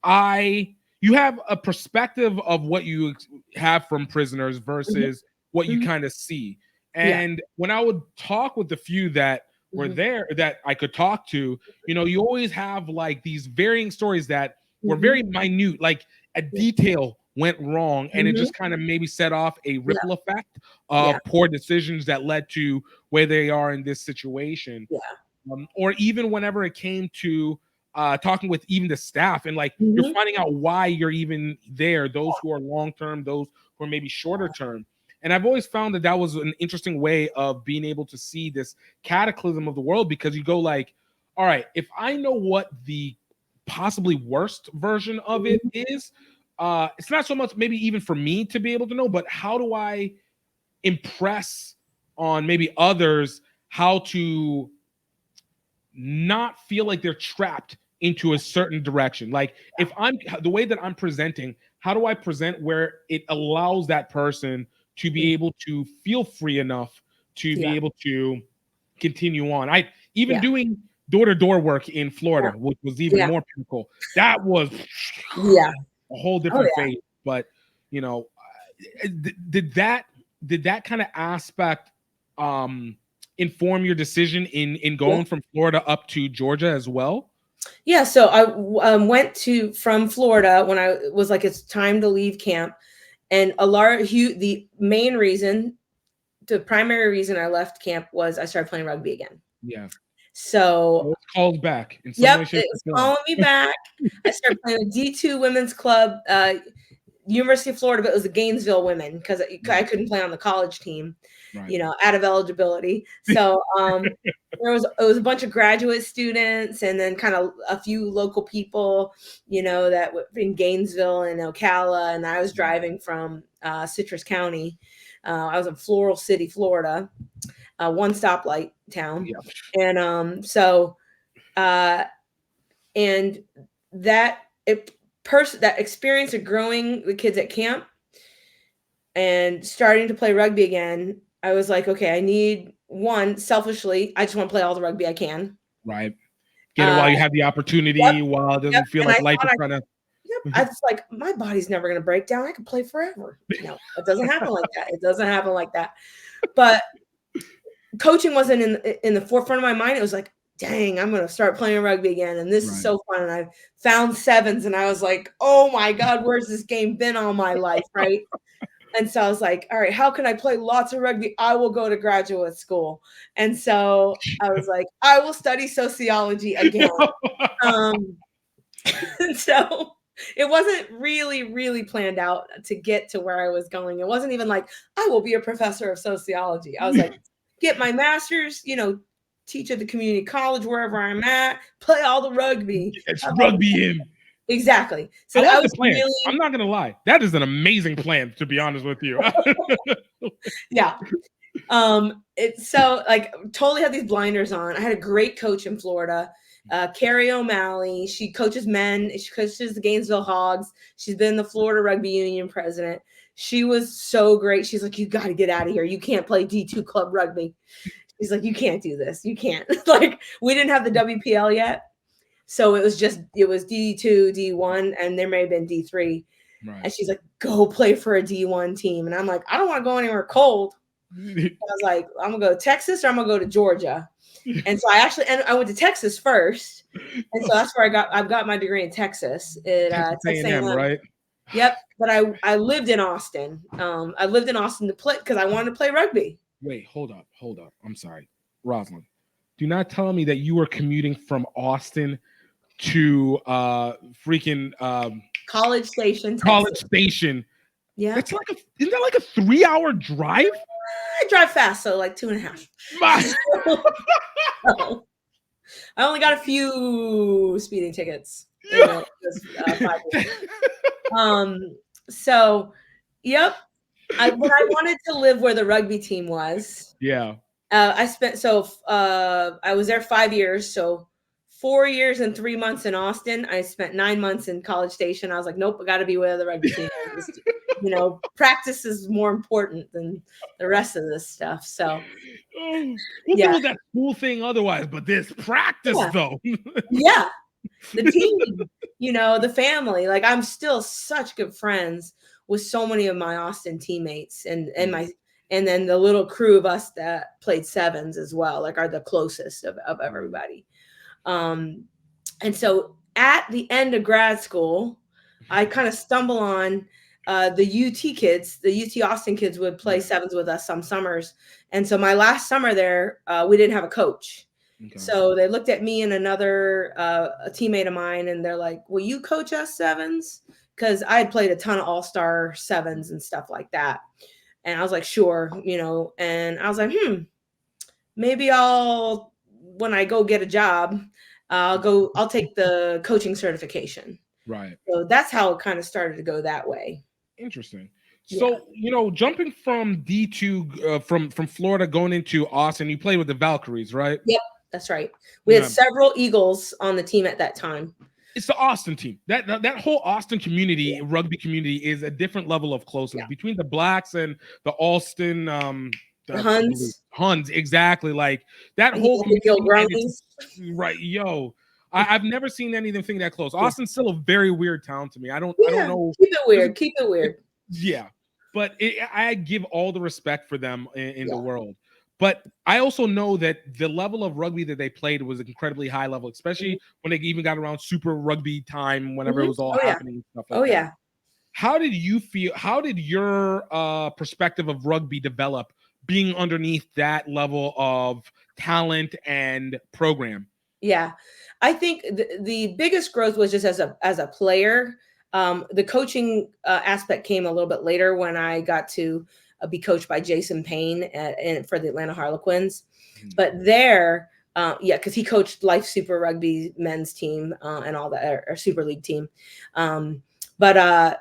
I you have a perspective of what you have from prisoners Mhm. versus what you Mhm. kind of see. Yeah. And when I would talk with the few that were Mhm. there that I could talk to, you always have like these varying stories that were Mhm. very minute, like a Yeah. detail went wrong and it Mhm. just kind of maybe set off a Yeah. ripple effect Yeah. of poor decisions that led to where they are in this situation. Yeah. Or even whenever it came to talking with even the staff and like you're Mhm. finding out why you're even there, those who are long term, those who are maybe shorter term. And I've always found that that was an interesting way of being able to see this cataclysm of the world because you go like, all right, if I know what the possibly worst version of it Mhm. is, it's not so much maybe even for me to be able to know, but how do I impress on maybe others how to not feel like they're trapped into a certain direction. Like if I'm the way that I'm presenting, how do I present where it allows that person to Mm. be able to feel free enough to Yeah. be able to continue on? I even Yeah. doing door-to-door work in Yeah. Florida, which was even Yeah. more pinnacle. That was Yeah. a whole Oh, different yeah. phase. But you know, did that kind of aspect um inform your decision in Yeah. going from Florida up to Georgia as well? Yeah. So I went from Florida when I was like, it's time to leave camp. And the main reason, the primary reason I left camp was I started playing rugby again. Yeah. So, It's called back in some yep, way, shape, it's or form. calling me back. I started playing a D2 women's club, University of Florida, but it was the Gainesville women because I couldn't play on the college team, Right. out of eligibility. So it was a bunch of graduate students and then kind of a few local people, that in Gainesville and Ocala, and I was driving from Citrus County. I was in Floral City, Florida, one stoplight town, Yeah. and and that that experience of growing the kids at camp and starting to play rugby again, I was like, okay, I need selfishly, I just want to play all the rugby I can. Right. Get it while you have the opportunity, while it doesn't feel And like life is trying to. I was like, my body's never going to break down. I can play forever. No, it doesn't happen like that. It doesn't happen like that. But coaching wasn't in the forefront of my mind. It was like, dang, I'm going to start playing rugby again. And this is so fun. And I found sevens and I was like, oh my God, where's this game been all my life? Right. And so I was like, all right, how can I play lots of rugby? I will go to graduate school. And so I was like, I will study sociology again. And so it wasn't really, really planned out to get to where I was going. It wasn't even like, I will be a professor of sociology. I was like, get my master's, teach at the community college, wherever I'm at, play all the rugby. It's rugby in. Exactly. So I that love was the plan. really, I'm not gonna lie. That is an amazing plan, to be honest with you. yeah. It's so like totally had these blinders on. I had a great coach in Florida, Carrie O'Malley. She coaches men. She coaches the Gainesville Hogs. She's been the Florida Rugby Union president. She was so great. She's like, you got to get out of here. You can't play D2 club rugby. She's like, you can't do this. You can't. Like, we didn't have the WPL yet. So it was D2, D1, and there may have been D3. Right. And she's like, go play for a D1 team. And I'm like, I don't want to go anywhere cold. I was like, I'm going to go to Texas or I'm going to go to Georgia. And so I went to Texas first. And so that's where I've got my degree in Texas at Texas A&M, right? Yep. But I lived in Austin. I lived in Austin to play because I wanted to play rugby. Wait, hold up. I'm sorry. Rosalind, do not tell me that you were commuting from Austin to freaking College Station, Texas. College Station. Yeah. Isn't that like a 3-hour drive? I drive fast, so like 2.5. I only got a few speeding tickets. In 5 years. So, yep. I wanted to live where the rugby team was. Yeah. I was there 5 years. So 4 years and 3 months in Austin. I spent 9 months in College Station. I was like, nope, I got to be where the rugby team is. Practice is more important than the rest of this stuff. So we'll deal with that school thing otherwise, but this practice though. Yeah. The team, the family. Like, I'm still such good friends with so many of my Austin teammates and then the little crew of us that played sevens as well, like are the closest of everybody. And so at the end of grad school, I kind of stumble on the UT kids. The UT Austin kids would play sevens with us some summers. And so my last summer there, we didn't have a coach. Okay. So they looked at me and another a teammate of mine, and they're like, will you coach us sevens? Because I had played a ton of all-star sevens and stuff like that. And I was like, sure, and I was like, maybe when I go get a job, I'll take the coaching certification. Right. So that's how it kind of started to go that way. Interesting. So, jumping from D2, from Florida going into Austin, you played with the Valkyries, right? Yep, that's right. We had several Eagles on the team at that time. It's the Austin team. That whole Austin community, rugby community, is a different level of closeness between the Blacks and the Austin the Huns. Huns, exactly. Like that whole community. Right, yo. I've never seen anything that close. Austin's still a very weird town to me. I don't know. Keep it weird. Yeah. But I give all the respect for them in the world. But I also know that the level of rugby that they played was incredibly high level, especially when they even got around Super Rugby time, whenever it was all happening. And stuff like that. How did you feel? How did your perspective of rugby develop being underneath that level of talent and program? Yeah. I think the biggest growth was just as a player. The coaching aspect came a little bit later when I got to be coached by Jason Payne for the Atlanta Harlequins. But there, yeah, because he coached Life Super Rugby men's team and all that, or Super League team. But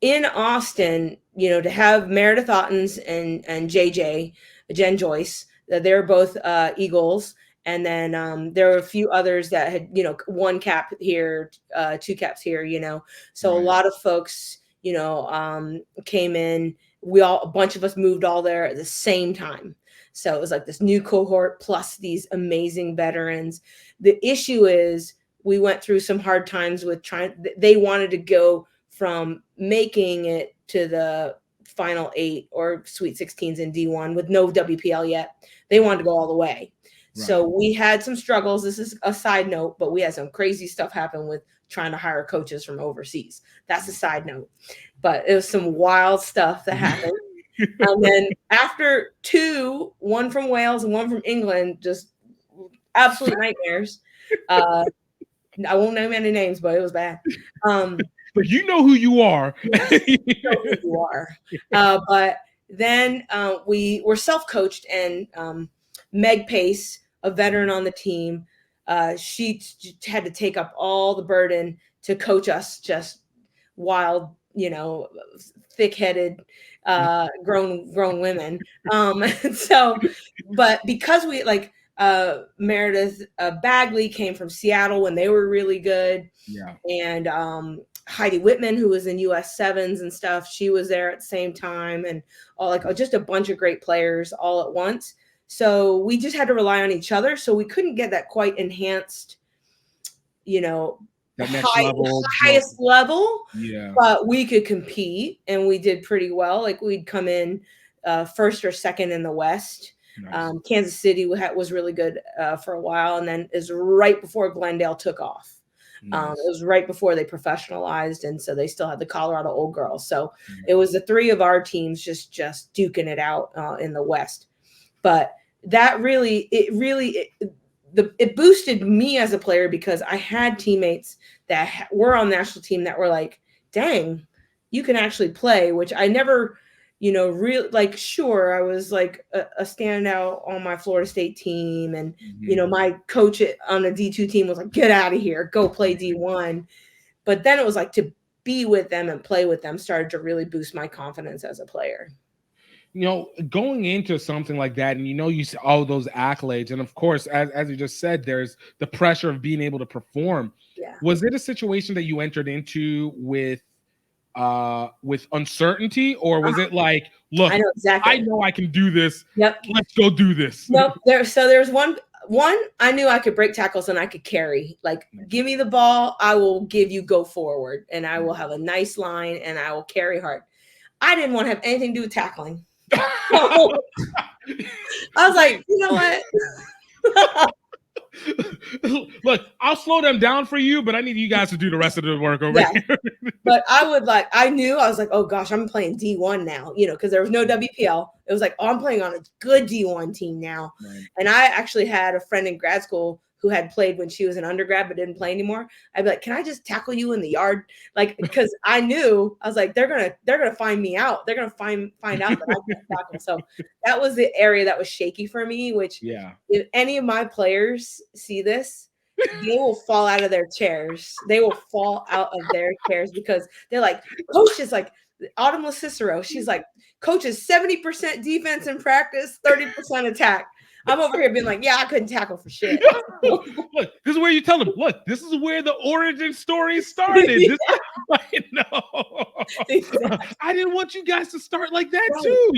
in Austin, to have Meredith Ottens and Jen Joyce, they're both Eagles. And then there were a few others that had, one cap here, two caps here, So Right. a lot of folks, came in. A bunch of us moved all there at the same time. So it was like this new cohort plus these amazing veterans. The issue is we went through some hard times with they wanted to go from making it to the final 8 or Sweet 16s in D1 with no WPL yet. They wanted to go all the way. Right. So we had some struggles. This is a side note, but we had some crazy stuff happen with trying to hire coaches from overseas. That's a side note. But it was some wild stuff that happened. And then after 2, one from Wales and one from England, just absolute nightmares. I won't name any names, but it was bad. But you know who you are. Yes, you know who you are. But then we were self-coached, and Meg Pace, a veteran on the team, she had to take up all the burden to coach us, just wild, thick-headed grown women. So, but because we Meredith Bagley came from Seattle when they were really good. Yeah. And Heidi Whitman, who was in US Sevens and stuff, she was there at the same time, and just a bunch of great players all at once. So we just had to rely on each other. So we couldn't get that quite enhanced, that next level, highest level. Yeah. But we could compete, and we did pretty well. Like we'd come in first or second in the West. Nice. Kansas City was really good for a while, and then is right before Glendale took off. Nice. It was right before they professionalized, and so they still had the Colorado Old Girls. So it was the 3 of our teams just duking it out in the West. But that it boosted me as a player, because I had teammates that were on the national team that were like, dang, you can actually play, which I never, sure, I was like a standout on my Florida State team. And, my coach on the D2 team was like, get out of here, go play D1. But then it was like to be with them and play with them started to really boost my confidence as a player. Going into something like that, and you see all those accolades, and of course, as you just said, there's the pressure of being able to perform. Yeah. Was it a situation that you entered into with uncertainty, or was it like, look, I know I can do this. Yep. Let's go do this. Nope. There's one I knew I could break tackles and I could carry. Like, give me the ball, I will give you go forward, and I will have a nice line, and I will carry hard. I didn't want to have anything to do with tackling. I was like, you know what? Look, I'll slow them down for you, but I need you guys to do the rest of the work over here. But I was like, oh gosh, I'm playing D1 now, because there was no WPL. It was like, oh, I'm playing on a good D1 team now. Right. And I actually had a friend in grad school who had played when she was an undergrad but didn't play anymore. I'd be like, can I just tackle you in the yard? Like, because I was like, they're gonna find me out. They're gonna find out that I can tackle. So that was the area that was shaky for me, which if any of my players see this, they will fall out of their chairs. They will fall out of their chairs, because they're like, coach is like, Autumn Cicero, she's like, coach is 70% defense in practice, 30% attack. I'm over here being like, yeah, I couldn't tackle for shit. Look, this is where you tell them, look, this is where the origin story started. Exactly. I didn't want you guys to start like that too,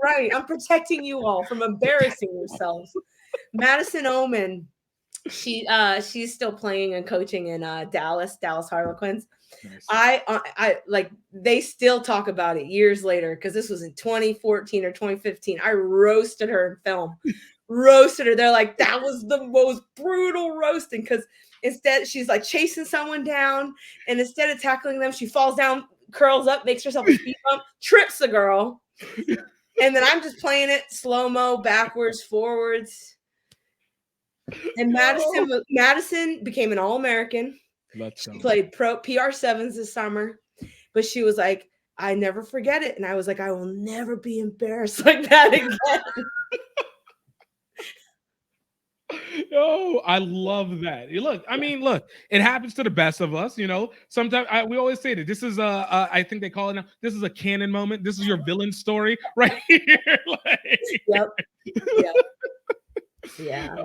Right. I'm protecting you all from embarrassing yourselves. Madison Oman, she's still playing and coaching in Dallas Harlequins. Nice. I like, they still talk about it years later, because this was in 2014 or 2015. I roasted her in film. They're like, that was the most brutal roasting, because instead she's like chasing someone down, and instead of tackling them, she falls down, curls up, makes herself a speed bump, trips the girl, And then I'm just playing it slow-mo, backwards, forwards. And Madison became an All-American. Let's She go. played pro PR7s this summer, but she was like, I never forget it. And I was like, I will never be embarrassed like that again. Oh, I love that. Look, I mean, look, it happens to the best of us, you know. Sometimes we always say that this is I think they call it now. This is a canon moment. This is your villain story right here. Like, Yep. Yep. Yeah.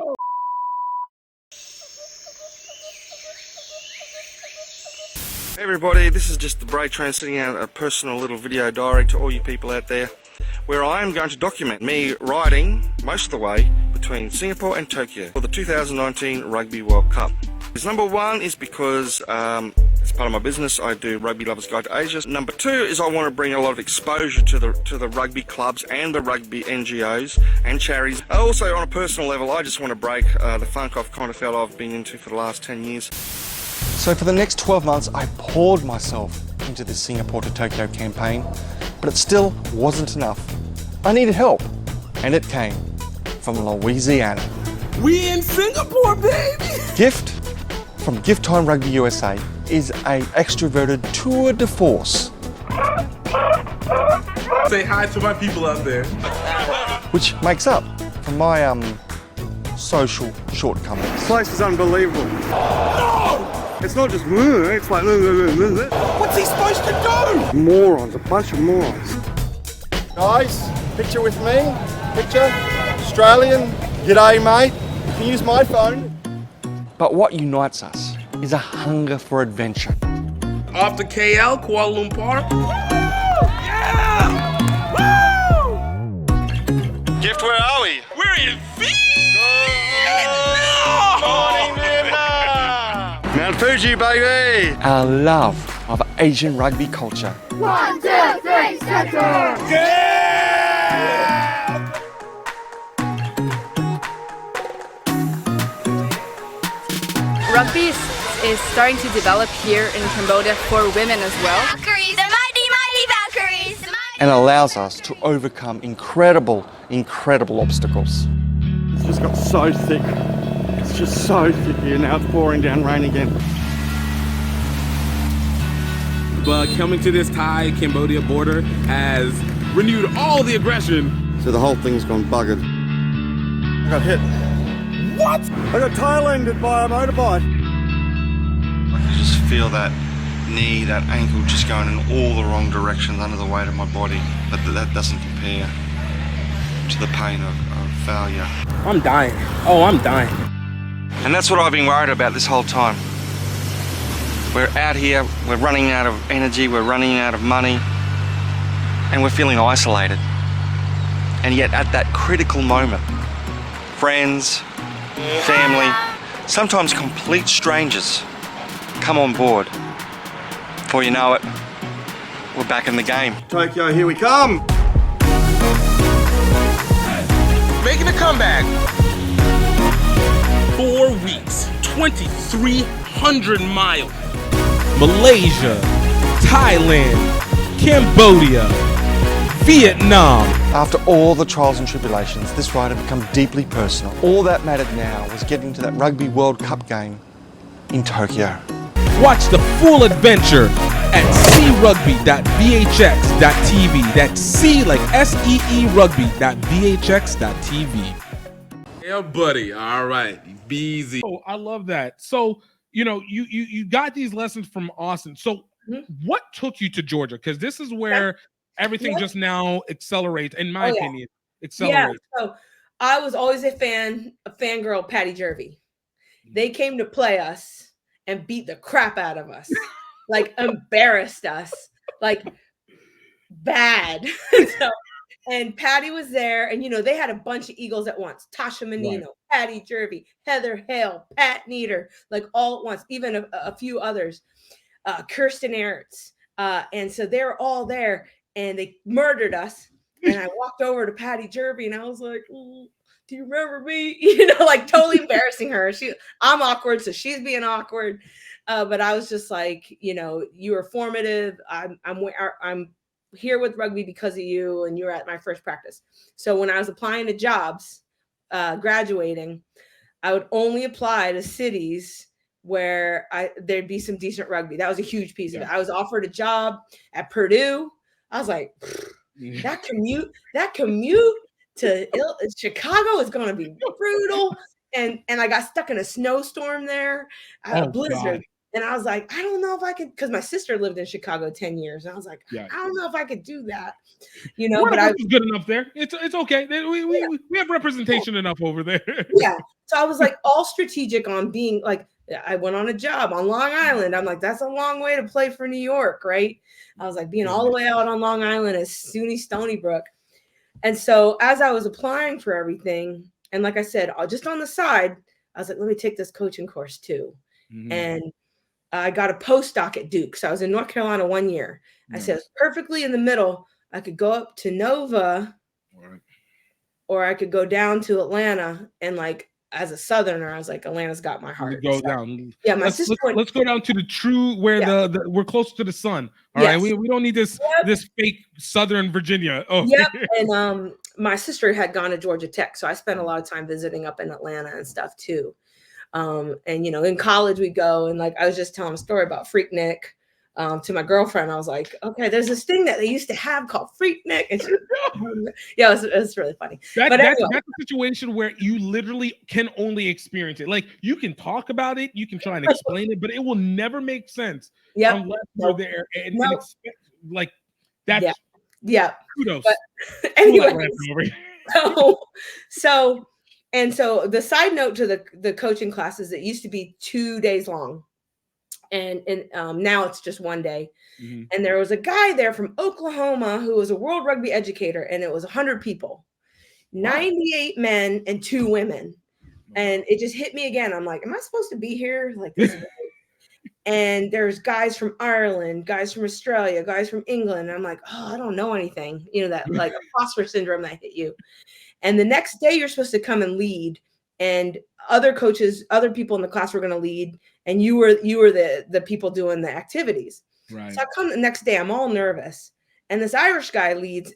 Hey everybody, this is just the Bray Train sending out a personal little video diary to all you people out there, where I am going to document me riding most of the way between Singapore and Tokyo for the 2019 Rugby World Cup. Number one is because as part of my business I do Rugby Lovers Guide to Asia. Number two is I want to bring a lot of exposure to the rugby clubs and the rugby NGOs and charities. Also on a personal level, I just want to break the funk I've kind of felt I've been into for the last 10 years. So for the next 12 months, I poured myself into the Singapore to Tokyo campaign, but it still wasn't enough. I needed help, and it came from Louisiana. we in Singapore, baby. Gift from GiftTime Rugby USA is a extroverted tour de force, Say hi to my people out there. which makes up for my social shortcomings. This place is unbelievable. It's not just it's like What's he supposed to do? morons, a bunch of morons. Guys, picture with me. Picture. Australian. G'day, mate. You can use my phone. But what unites us is a hunger for adventure. Off to KL, Kuala Lumpur. Gift, where are we? We're in Morning, Vietnam! Mount Fuji, baby! Our love of Asian rugby culture. 1, 2, 3, center! Rugby is starting to develop here in Cambodia for women as well. Valkyries, the mighty Valkyries! And allows us to overcome incredible obstacles. It's just got so thick. It's just so thick here. Now it's pouring down rain again. But coming to this Thai-Cambodia border has renewed all the aggression. So the whole thing's gone buggered. I got hit. What? I got Thailanded by a motorbike. I can just feel that knee, that ankle just going in all the wrong directions under the weight of my body. But that doesn't compare to the pain of failure. I'm dying. Oh, I'm dying. And that's what I've been worried about this whole time. We're out here, we're running out of energy, we're running out of money, and we're feeling isolated. And yet at that critical moment, friends, family, sometimes complete strangers come on board. Before you know it, we're back in the game. Tokyo, here we come! Making a comeback. 4 weeks, 2,300 miles. Malaysia, Thailand, Cambodia, Vietnam. After all the trials and tribulations, this ride had become deeply personal. All that mattered now was getting to that Rugby World Cup game in Tokyo. Watch the full adventure at crugby.vhx.tv. That's C like SEE rugby.vhx.tv. Yeah, buddy. All right. Be easy. Oh, I love that. So, you know, you got these lessons from Austin. So what took you to Georgia? Because this is where everything just now accelerates, in my opinion. Accelerates. Yeah. So I was always a fangirl of Patty Jervey. They came to play us and beat the crap out of us. Like embarrassed us. Like bad. And Patty was there, and they had a bunch of Eagles at once. Tasha Menino, Patty Jervey, Heather Hale, Pat Nieder, like all at once, even a few others, Kirsten Aerts. And so they were all there, and they murdered us. And I walked over to Patty Jervey, and I was like, do you remember me? Like totally embarrassing her. I'm awkward, so she's being awkward. But I was just like, you were formative. I'm here with rugby because of you, and you were at my first practice. So when I was applying to jobs, graduating, I would only apply to cities where there'd be some decent rugby. That was a huge piece of it. I was offered a job at Purdue. I was like, that commute to Chicago is going to be brutal. And I got stuck in a snowstorm there, a blizzard. God. And I was like, I don't know if I could, because my sister lived in Chicago 10 years. And I was like, I don't know if I could do that. You know, but I was good enough there. It's okay. We have representation enough over there. Yeah. So I was like all strategic on being like, I went on a job on Long Island. I'm like, that's a long way to play for New York, right? I was like being all the way out on Long Island as SUNY Stony Brook. And so as I was applying for everything, and like I said, just on the side, I was like, let me take this coaching course too. Mm-hmm. And I got a postdoc at Duke. So I was in North Carolina 1 year. I said, it's perfectly in the middle. I could go up to Nova, or I could go down to Atlanta. And like, as a Southerner, I was like, Atlanta's got my heart. Go down. Yeah, let's go down to the true where we're close to the sun. All right, we don't need this this fake Southern Virginia. Oh, yep. And my sister had gone to Georgia Tech, so I spent a lot of time visiting up in Atlanta and stuff too. And you know, in college we go, and like I was just telling a story about Freaknik to my girlfriend. I was like, okay, there's this thing that they used to have called Freaknik. And she, yeah, it was really funny. That's a situation where you literally can only experience it. Like you can talk about it, you can try and explain it, but it will never make sense unless you're there and expect, like that's kudos. But anyway, so the side note to the coaching classes, it used to be 2 days long. And now it's just 1 day. Mm-hmm. And there was a guy there from Oklahoma who was a world rugby educator, and it was 100 people, 98 men and 2 women. And it just hit me again. I'm like, am I supposed to be here? Like this? And there's guys from Ireland, guys from Australia, guys from England. And I'm like, oh, I don't know anything. You know, that like imposter syndrome that hit you. And the next day you're supposed to come and lead. And other coaches, other people in the class were going to lead, and you were the people doing the activities. Right. So I come the next day, I'm all nervous, and this Irish guy leads,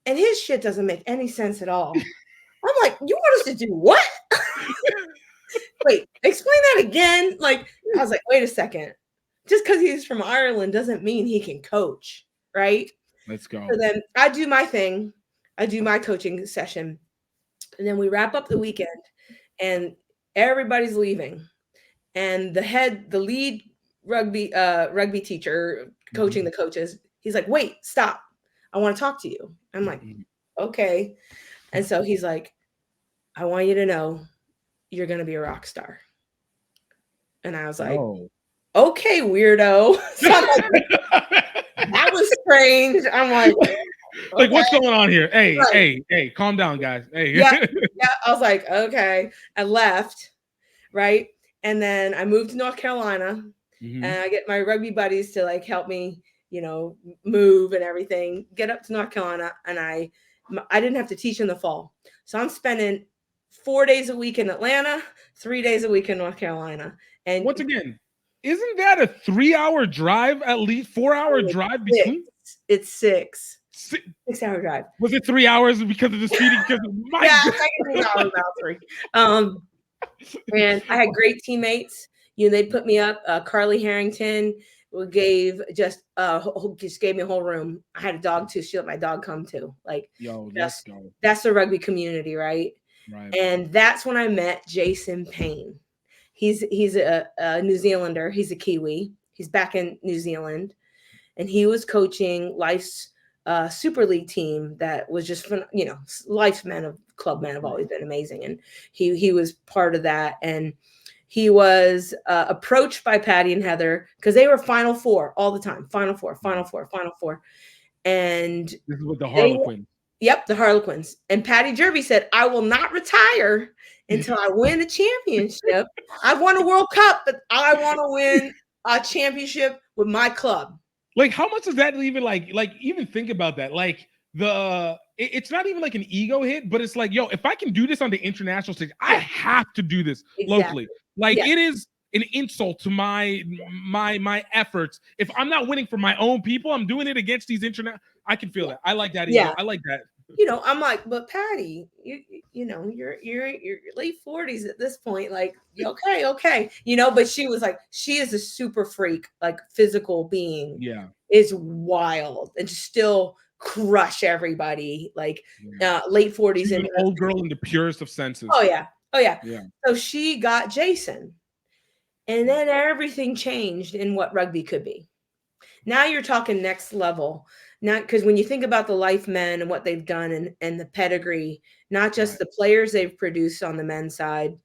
and his shit doesn't make any sense at all. I'm like, you want us to do what? Wait, explain that again. Like, I was like, wait a second. Just because he's from Ireland doesn't mean he can coach, right? Let's go. So then I do my thing. I do my coaching session, and then we wrap up the weekend. And everybody's leaving, and the lead rugby teacher coaching the coaches, he's like, wait, stop, I want to talk to you. I'm like, okay. And so he's like, I want you to know you're gonna be a rock star. And I was like, okay, weirdo. So I'm like, that was strange. I'm like, like, what's going on here? Hey, calm down, guys. Hey. Yeah. I was like, okay. I left, right? And then I moved to North Carolina, and I get my rugby buddies to like help me, you know, move and everything, get up to North Carolina. And I didn't have to teach in the fall. So I'm spending 4 days a week in Atlanta, 3 days a week in North Carolina. And once again, isn't that a 3-hour drive, at least 4-hour drive between? It's 6 hour drive. Was it 3 hours because of the speeding? About 3. And I had great teammates. You know, they put me up. Carly Harrington gave just gave me a whole room. I had a dog too. She let my dog come too. Like, that's the rugby community, right? Right. And that's when I met Jason Payne. He's a New Zealander. He's a Kiwi. He's back in New Zealand, and he was coaching Life's Super League team that was just, you know, Life's club men have always been amazing. And he was part of that. And he was approached by Patty and Heather because they were Final Four all the time. Final Four. And this is with the Harlequins. Yep, the Harlequins. And Patty Jerby said, I will not retire until I win a championship. I've won a World Cup, but I want to win a championship with my club. Like, how much does that even like even think about that? Like it's not even like an ego hit, but it's like, yo, if I can do this on the international stage, I have to do this locally. Like it an insult to my efforts. If I'm not winning for my own people, I'm doing it against these internet. I can feel that. I like that. Yeah. I like that. I'm like, but Patty, you're in your late 40s at this point. Like, okay. But she was like, she is a super freak, like physical being. Yeah. Is wild and still crush everybody. Like late 40s. She's an old girl in the purest of senses. Oh yeah. Yeah. So she got Jason. And then everything changed in what rugby could be. Now you're talking next level. Not because when you think about the Life men and what they've done and the pedigree, not just the players they've produced on the men's side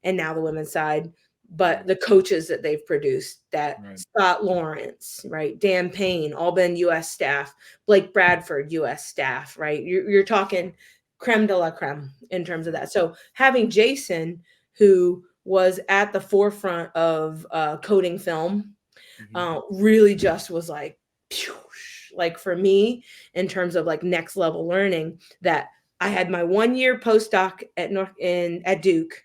and now the women's side, but the coaches that they've produced, that Scott Lawrence, right? Dan Payne, all been U.S. staff, Blake Bradford, U.S. staff, right? You're talking creme de la creme in terms of that. So having Jason, who was at the forefront of coding film, really just was like, phew, like for me, in terms of like next level learning, that I had my 1 year postdoc at Duke.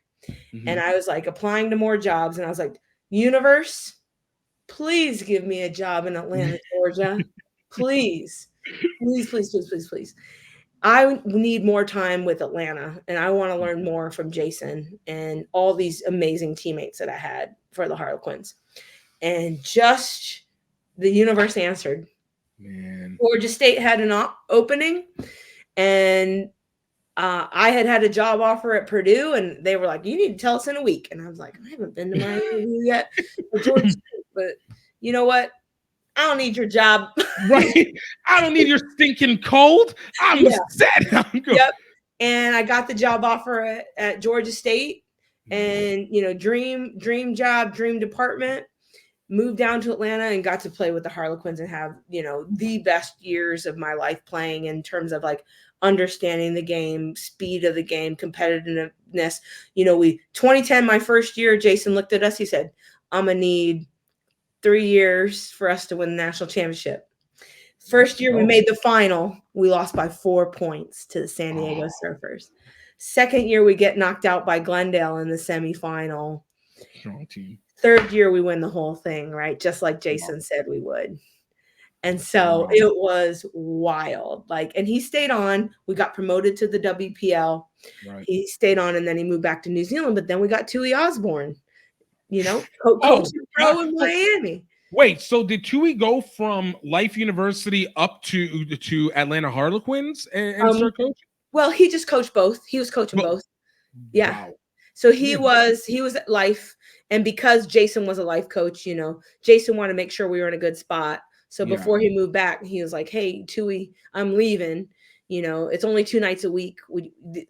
And I was like applying to more jobs. And I was like, universe, please give me a job in Atlanta, Georgia. Please. I need more time with Atlanta. And I want to learn more from Jason and all these amazing teammates that I had for the Harlequins. And just the universe answered. Man. Georgia State had an opening, and I had a job offer at Purdue, and they were like, you need to tell us in a week. And I was like, I haven't been to my interview yet for Georgia State, but you know what? I don't need your job. Right. I don't need your stinking cold. I'm set. I'm good. Yep. And I got the job offer at Georgia State, and, dream job, dream department. Moved down to Atlanta and got to play with the Harlequins and have, the best years of my life playing in terms of like understanding the game, speed of the game, competitiveness. 2010, my first year, Jason looked at us. He said, I'm going to need 3 years for us to win the national championship. First year we made the final. We lost by 4 points to the San Diego Surfers. Second year we get knocked out by Glendale in the semifinal. Strong team. Third year we win the whole thing, right? Just like Jason said we would. And so it was wild. And he stayed on. We got promoted to the WPL. Right. He stayed on, and then he moved back to New Zealand. But then we got Tui Osborne, coaching pro in Miami. Wait, so did Tui go from Life University up to Atlanta Harlequins and start coaching? Well, he just coached both. He was coaching both. Yeah. Wow. So he was at Life. And because Jason was a Life coach, Jason wanted to make sure we were in a good spot. So before he moved back, he was like, hey, Tui, I'm leaving. It's only 2 nights a week.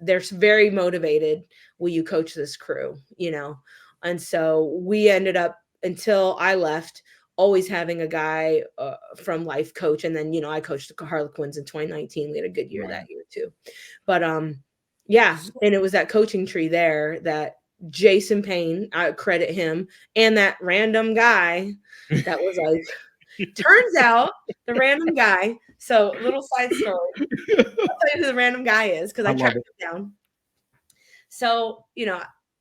They're very motivated. Will you coach this crew? And so we ended up, until I left, always having a guy from Life coach. And then, I coached the Harlequins in 2019. We had a good year that year too. But and it was that coaching tree there that Jason Payne, I credit him, and that random guy that was like, turns out the random guy. So little side story. I'll tell you who the random guy is because I tracked him down. So,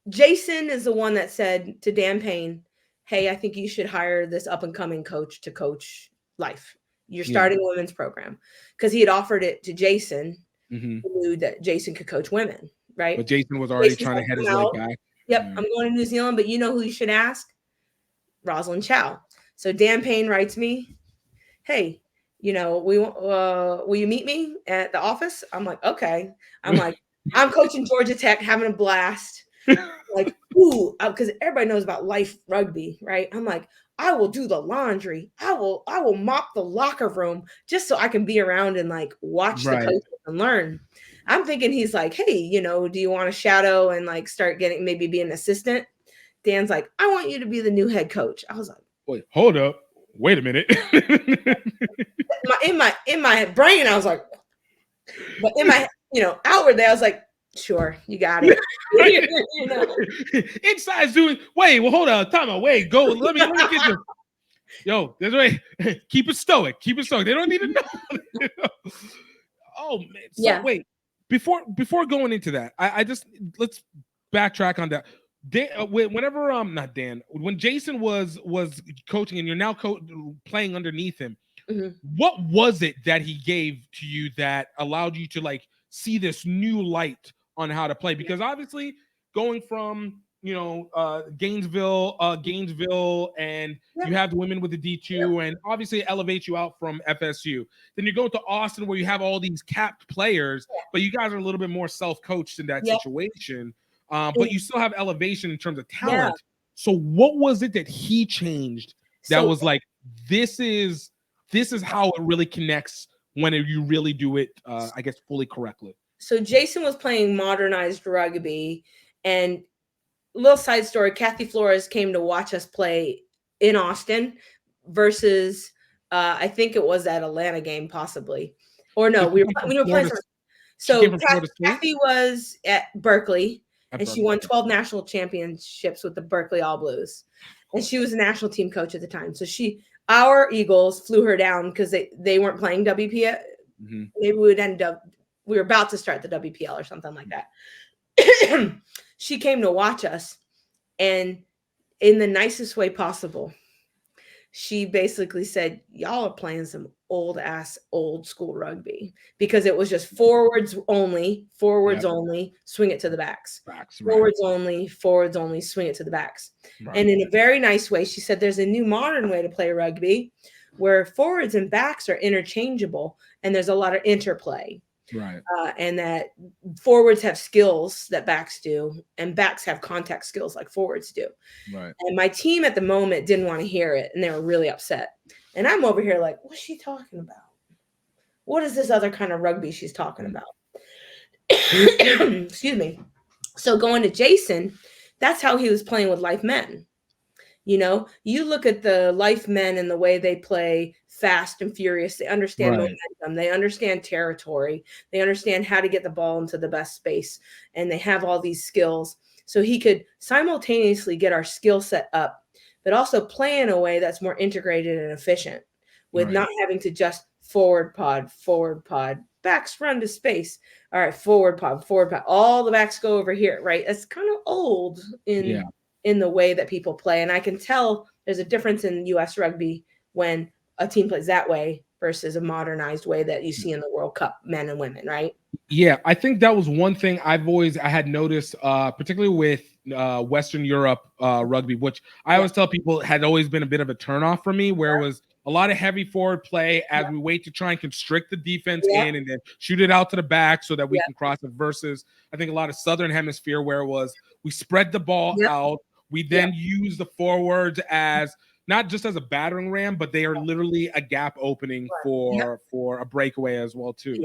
Jason is the one that said to Dan Payne, hey, I think you should hire this up and coming coach to coach Life. You're starting a women's program, because he had offered it to Jason. Who knew that Jason could coach women, right? But Jason was already trying to head his way back. Yep, I'm going to New Zealand, but you know who you should ask? Rosalind Chou. So Dan Payne writes me, hey, will you meet me at the office? I'm like, okay. I'm like, I'm coaching Georgia Tech, having a blast. Like, ooh, because everybody knows about Life rugby, right? I'm like, I will do the laundry. I will mop the locker room just so I can be around and like watch the coaches and learn. I'm thinking he's like, hey, do you want to shadow and like start maybe be an assistant? Dan's like, I want you to be the new head coach. I was like, wait, hold up. Wait a minute. in my brain, I was like, but in my, outwardly, I was like, sure, you got it. Inside's doing, wait, well, hold on. Time out. Wait, go. Let me get this. Yo, that's right. Keep it stoic. Keep it stoic. They don't need to know. Oh, man. So, wait. Before going into that, I just, let's backtrack on that. Whenever not Dan, when Jason was coaching and you're now playing underneath him, what was it that he gave to you that allowed you to like see this new light on how to play? Because obviously going from Gainesville, and you have the women with the D2, and obviously it elevates you out from FSU. Then you go to Austin where you have all these capped players, but you guys are a little bit more self-coached in that situation. But you still have elevation in terms of talent. So what was it that he changed that was like, this is how it really connects when you really do it, I guess, fully correctly? So Jason was playing modernized rugby, and little side story, Kathy Flores came to watch us play in Austin versus I think it was that Atlanta game possibly. Or no, we were playing. So Kathy was at Berkeley, and she won 12 national championships with the Berkeley All Blues. And she was a national team coach at the time. So our Eagles flew her down because they weren't playing WPL. Maybe we were about to start the WPL or something like that. She came to watch us, and in the nicest way possible, she basically said, y'all are playing some old school rugby, because it was just forwards only, swing it to the backs. Forwards only, swing it to the backs. And in a very nice way, she said, there's a new modern way to play rugby where forwards and backs are interchangeable, and there's a lot of interplay. And that forwards have skills that backs do, and backs have contact skills like forwards do. And my team at the moment didn't want to hear it, and they were really upset. And I'm over here like, what's she talking about? What is this other kind of rugby she's talking about? Excuse me. So going to Jason, that's how he was playing with life men. You look at the life men and the way they play fast and furious. They understand momentum. They understand territory. They understand how to get the ball into the best space. And they have all these skills. So he could simultaneously get our skill set up, but also play in a way that's more integrated and efficient, with not having to just forward pod, backs run to space. All right, forward pod. All the backs go over here, right? That's kind of old in the way that people play. And I can tell there's a difference in U.S. rugby when a team plays that way versus a modernized way that you see in the World Cup, men and women, right? Yeah, I think that was one thing I had noticed, particularly with Western Europe rugby, which I always tell people had always been a bit of a turnoff for me, where it was a lot of heavy forward play as we wait to try and constrict the defense in and then shoot it out to the back so that we can cross it, versus I think a lot of Southern Hemisphere where it was we spread the ball out. We then use the forwards as not just as a battering ram, but they are literally a gap opening for a breakaway as well too.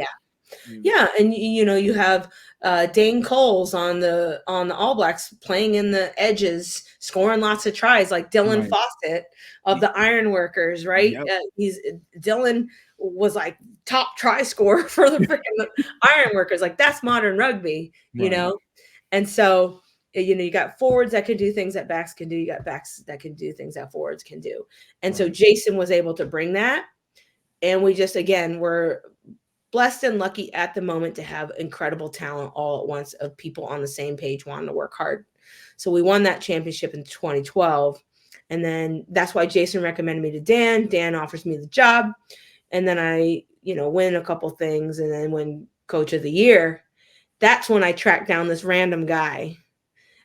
Yeah, and you have Dane Coles on the All Blacks playing in the edges, scoring lots of tries, like Dylan Fawcett of the Ironworkers, right? Dylan was like top try scorer for the freaking Ironworkers. Like, that's modern rugby, and so. You got forwards that can do things that backs can do. You got backs that can do things that forwards can do. And so Jason was able to bring that. And we just, again, we're blessed and lucky at the moment to have incredible talent all at once, of people on the same page wanting to work hard. So we won that championship in 2012. And then that's why Jason recommended me to Dan. Dan offers me the job. And then I, win a couple things and then win Coach of the Year. That's when I tracked down this random guy.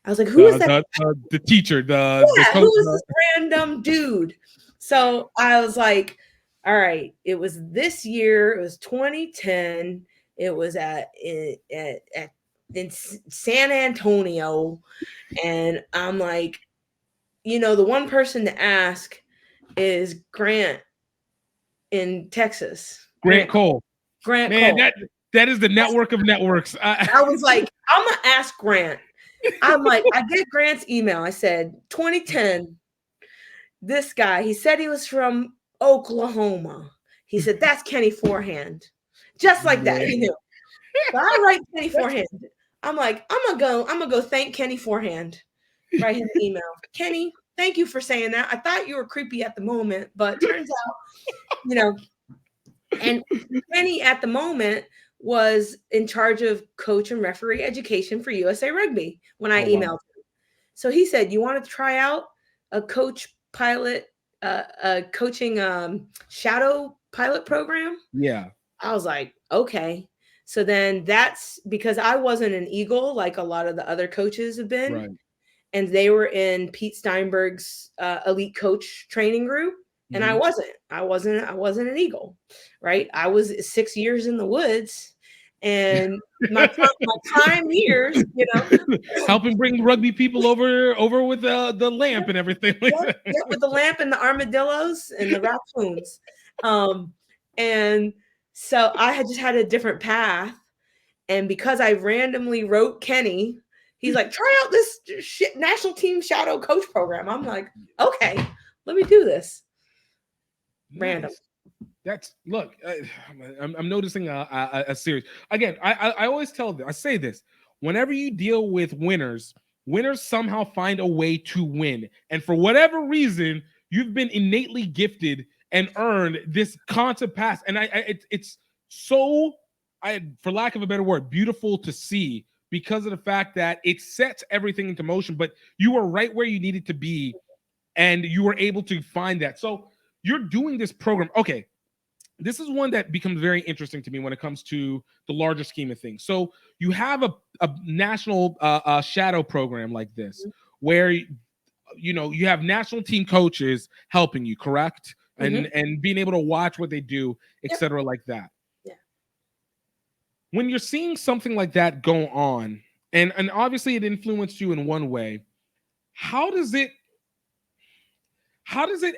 I was like, who is that? The teacher, the coach. Who is this random dude? So I was like, all right, it was this year. It was 2010. It was in San Antonio. And I'm like, the one person to ask is Grant in Texas. Grant Cole. Grant Man, Cole. that is the network of networks. I was like, I'm going to ask Grant. I'm like, I get Grant's email. I said, 2010, this guy, he said he was from Oklahoma. He said, that's Kenny Forehand. Just like that, he knew. So I write Kenny Forehand. I'm like, I'm gonna go thank Kenny Forehand. Write his email. Kenny, thank you for saying that. I thought you were creepy at the moment, but turns out, and Kenny at the moment was in charge of coach and referee education for USA Rugby when I emailed him. So he said, you want to try out a coaching shadow pilot program? Yeah. I was like, okay. So then that's because I wasn't an Eagle like a lot of the other coaches have been. Right. And they were in Pete Steinberg's elite coach training group. And I wasn't an Eagle, right? I was 6 years in the woods, and my prime years, helping bring rugby people over with the lamp and everything like that. with the lamp and the armadillos and the raccoons. And so I had just had a different path. And because I randomly wrote Kenny, he's like, try out this national team shadow coach program. I'm like, okay, let me do this. Random. That's look. I'm noticing a series again. I always I say this whenever you deal with winners somehow find a way to win, and for whatever reason, you've been innately gifted and earned this constant pass. And it's so, for lack of a better word, beautiful to see because of the fact that it sets everything into motion. But you were right where you needed to be, and you were able to find that. So you're doing this program. Okay, this is one that becomes very interesting to me when it comes to the larger scheme of things. So you have a national shadow program like this, where you have national team coaches helping you, correct? And being able to watch what they do, etc., like that. Yeah. When you're seeing something like that go on, and obviously it influenced you in one way, how does it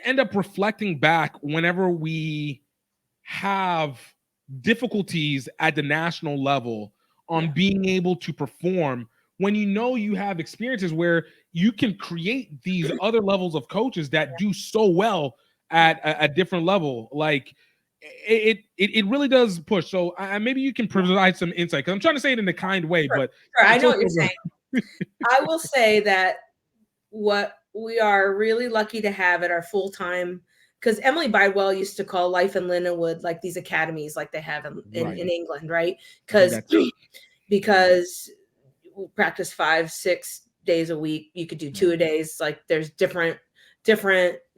end up reflecting back whenever we have difficulties at the national level on being able to perform, when you have experiences where you can create these other levels of coaches that do so well at a different level? Like it really does push. So maybe you can provide some insight, because I'm trying to say it in a kind way. Sure. But Sure, I know what you're saying. I will say that what we are really lucky to have at our full-time, because Emily Bidewell used to call Life in Lindenwood like these academies like they have in England, right? Because we practice 5-6 days a week. You could do 2 a days. Like there's different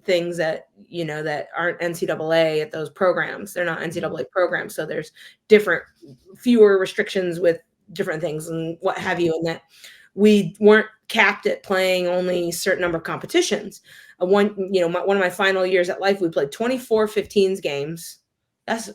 things that that aren't NCAA at those programs. They're not NCAA programs, so there's fewer restrictions with different things and what have you, and that we weren't capped at playing only a certain number of competitions. One of my final years at Life, we played 24 15s games. That's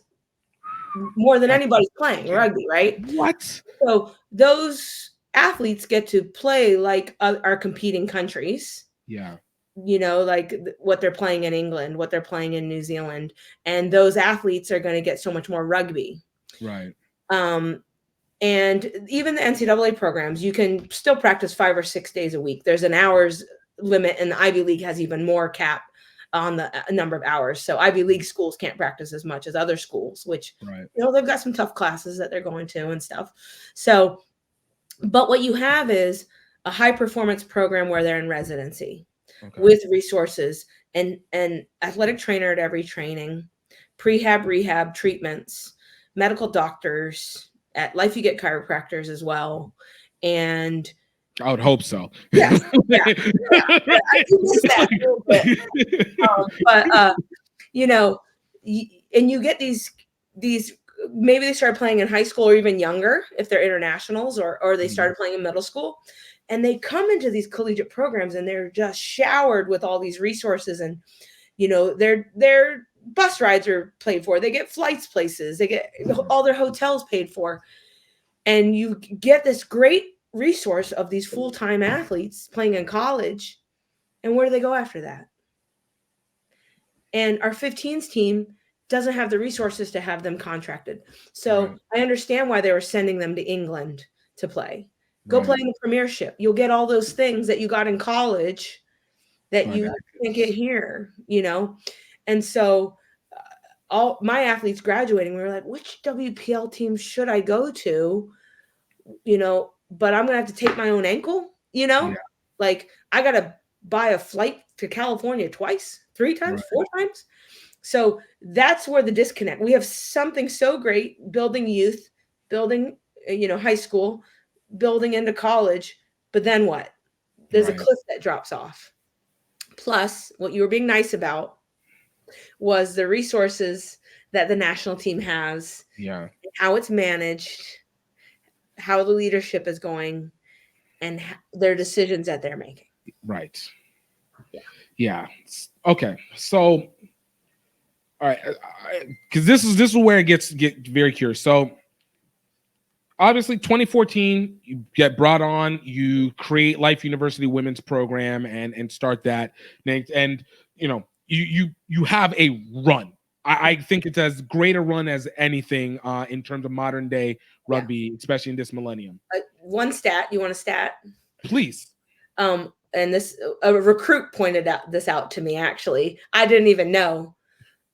more than anybody's playing rugby, right? What? So those athletes get to play like our competing countries. Yeah. Like what they're playing in England, what they're playing in New Zealand, and those athletes are going to get so much more rugby. Right. And even the NCAA programs, you can still practice 5 or 6 days a week. There's an hours limit, and the Ivy League has even more cap on the number of hours. So Ivy League schools can't practice as much as other schools, which, they've got some tough classes that they're going to and stuff. So, but what you have is a high performance program where they're in residency with resources and athletic trainer at every training, prehab, rehab treatments, medical doctors. At Life, you get chiropractors as well. And I would hope so. Yeah. I do miss that a little bit. But and you get these, maybe they started playing in high school or even younger if they're internationals, or they started playing in middle school, and they come into these collegiate programs and they're just showered with all these resources, and their bus rides are paid for, they get flights places, they get all their hotels paid for, and you get this great resource of these full-time athletes playing in college. And where do they go after that? And our 15s team doesn't have the resources to have them contracted. So I understand why they were sending them to England to play. Go play in the Premiership. You'll get all those things that you got in college that you can't get here, And so all my athletes graduating, we were like, which WPL team should I go to? But I'm going to have to take my own ankle, like I got to buy a flight to California twice, 3 times, 4 times. So that's where the disconnect. We have something so great, building youth, building, high school, building into college, but then what? There's a Right. cliff that drops off. Plus, what you were being nice about was the resources that the national team has, Yeah. how it's managed, how the leadership is going, and their decisions that they're making. Right. Yeah. Yeah. Okay. So, all right, because this is where it get very curious. So, obviously, 2014, you get brought on, you create Life University Women's Program and start that, and you have a run. I think it's as great a run as anything in terms of modern day rugby, especially in this millennium. One stat, you want a stat? Please. And this a recruit pointed this out to me. Actually, I didn't even know.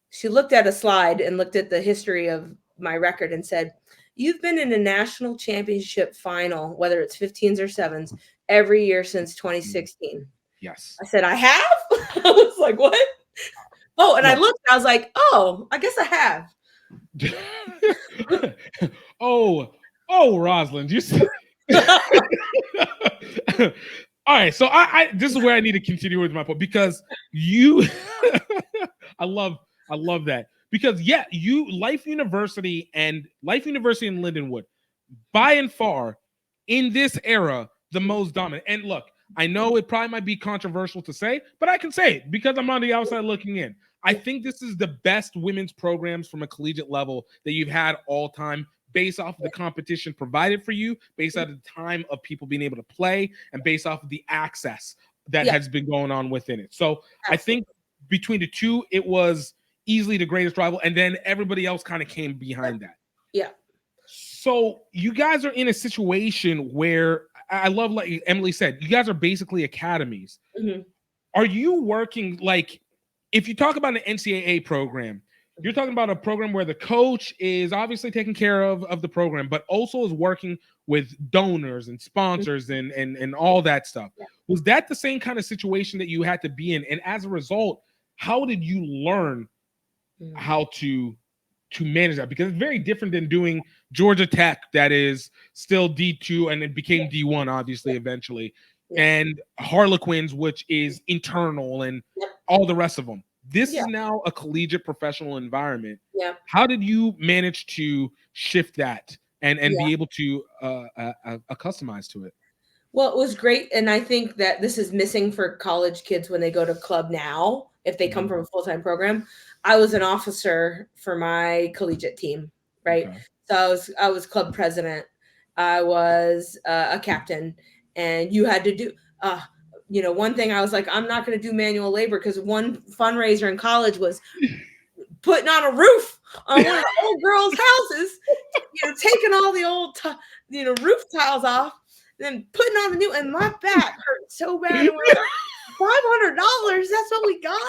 She looked at a slide and looked at the history of my record and said, "You've been in a national championship final, whether it's 15s or 7s, every year since 2016." Yes. I said, "I have?" I was like, "What?" Oh, and I looked, I was like, "Oh, I guess I have." oh, Rosalind, you see. All right, so I this is where I need to continue with my point because you I love that because Life University in Lindenwood by and far in this era the most dominant. And look, I know it probably might be controversial to say, but I can say it because I'm on the outside looking in. I think this is the best women's programs from a collegiate level that you've had all time, based off of the competition provided for you, based off of the time of people being able to play, and based off of the access that has been going on within it. So I think between the two, it was easily the greatest rival, and then everybody else kind of came behind that. Yeah. So you guys are in a situation where I love, like Emily said, you guys are basically academies. Mm-hmm. Are you working, like, if you talk about an NCAA program, you're talking about a program where the coach is obviously taking care of the program, but also is working with donors and sponsors and all that stuff. Yeah. Was that the same kind of situation that you had to be in? And as a result, how did you learn how to manage that? Because it's very different than doing Georgia Tech, that is still D2 and it became D1, obviously, eventually, and Harlequins, which is internal, and all the rest of them. This is now a collegiate professional environment. Yeah. How did you manage to shift that and be able to customize to it? Well, it was great. And I think that this is missing for college kids when they go to club now, if they come from a full-time program. I was an officer for my collegiate team, right? Okay. So I was club president. I was a captain, and you had to do, one thing I was like, I'm not going to do manual labor, because one fundraiser in college was putting on a roof on one of the old girls' houses, taking all the old, roof tiles off, then putting on a new, and my back hurt so bad. And we're like, $500, that's what we got,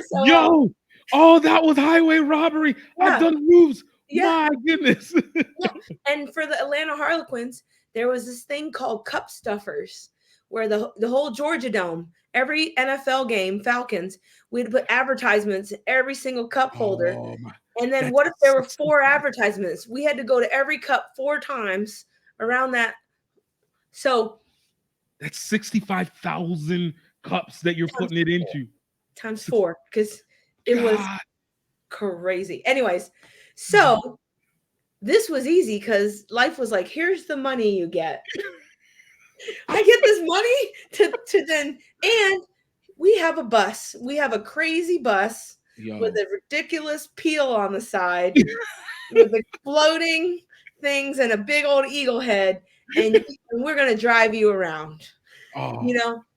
so. Oh, that was highway robbery. I've done roofs. My goodness. And for the Atlanta Harlequins, there was this thing called cup stuffers, where the whole Georgia Dome, every NFL game, Falcons, we'd put advertisements in every single cup holder. And then what if there were 4 advertisements? We had to go to every cup 4 times around that. So that's 65,000 cups that you're putting it into. Times 4, because it was crazy. Anyways, so this was easy because life was like, here's the money you get. I get this money to then, and we have a bus. We have a crazy bus with a ridiculous peel on the side with exploding things and a big old eagle head, and we're going to drive you around.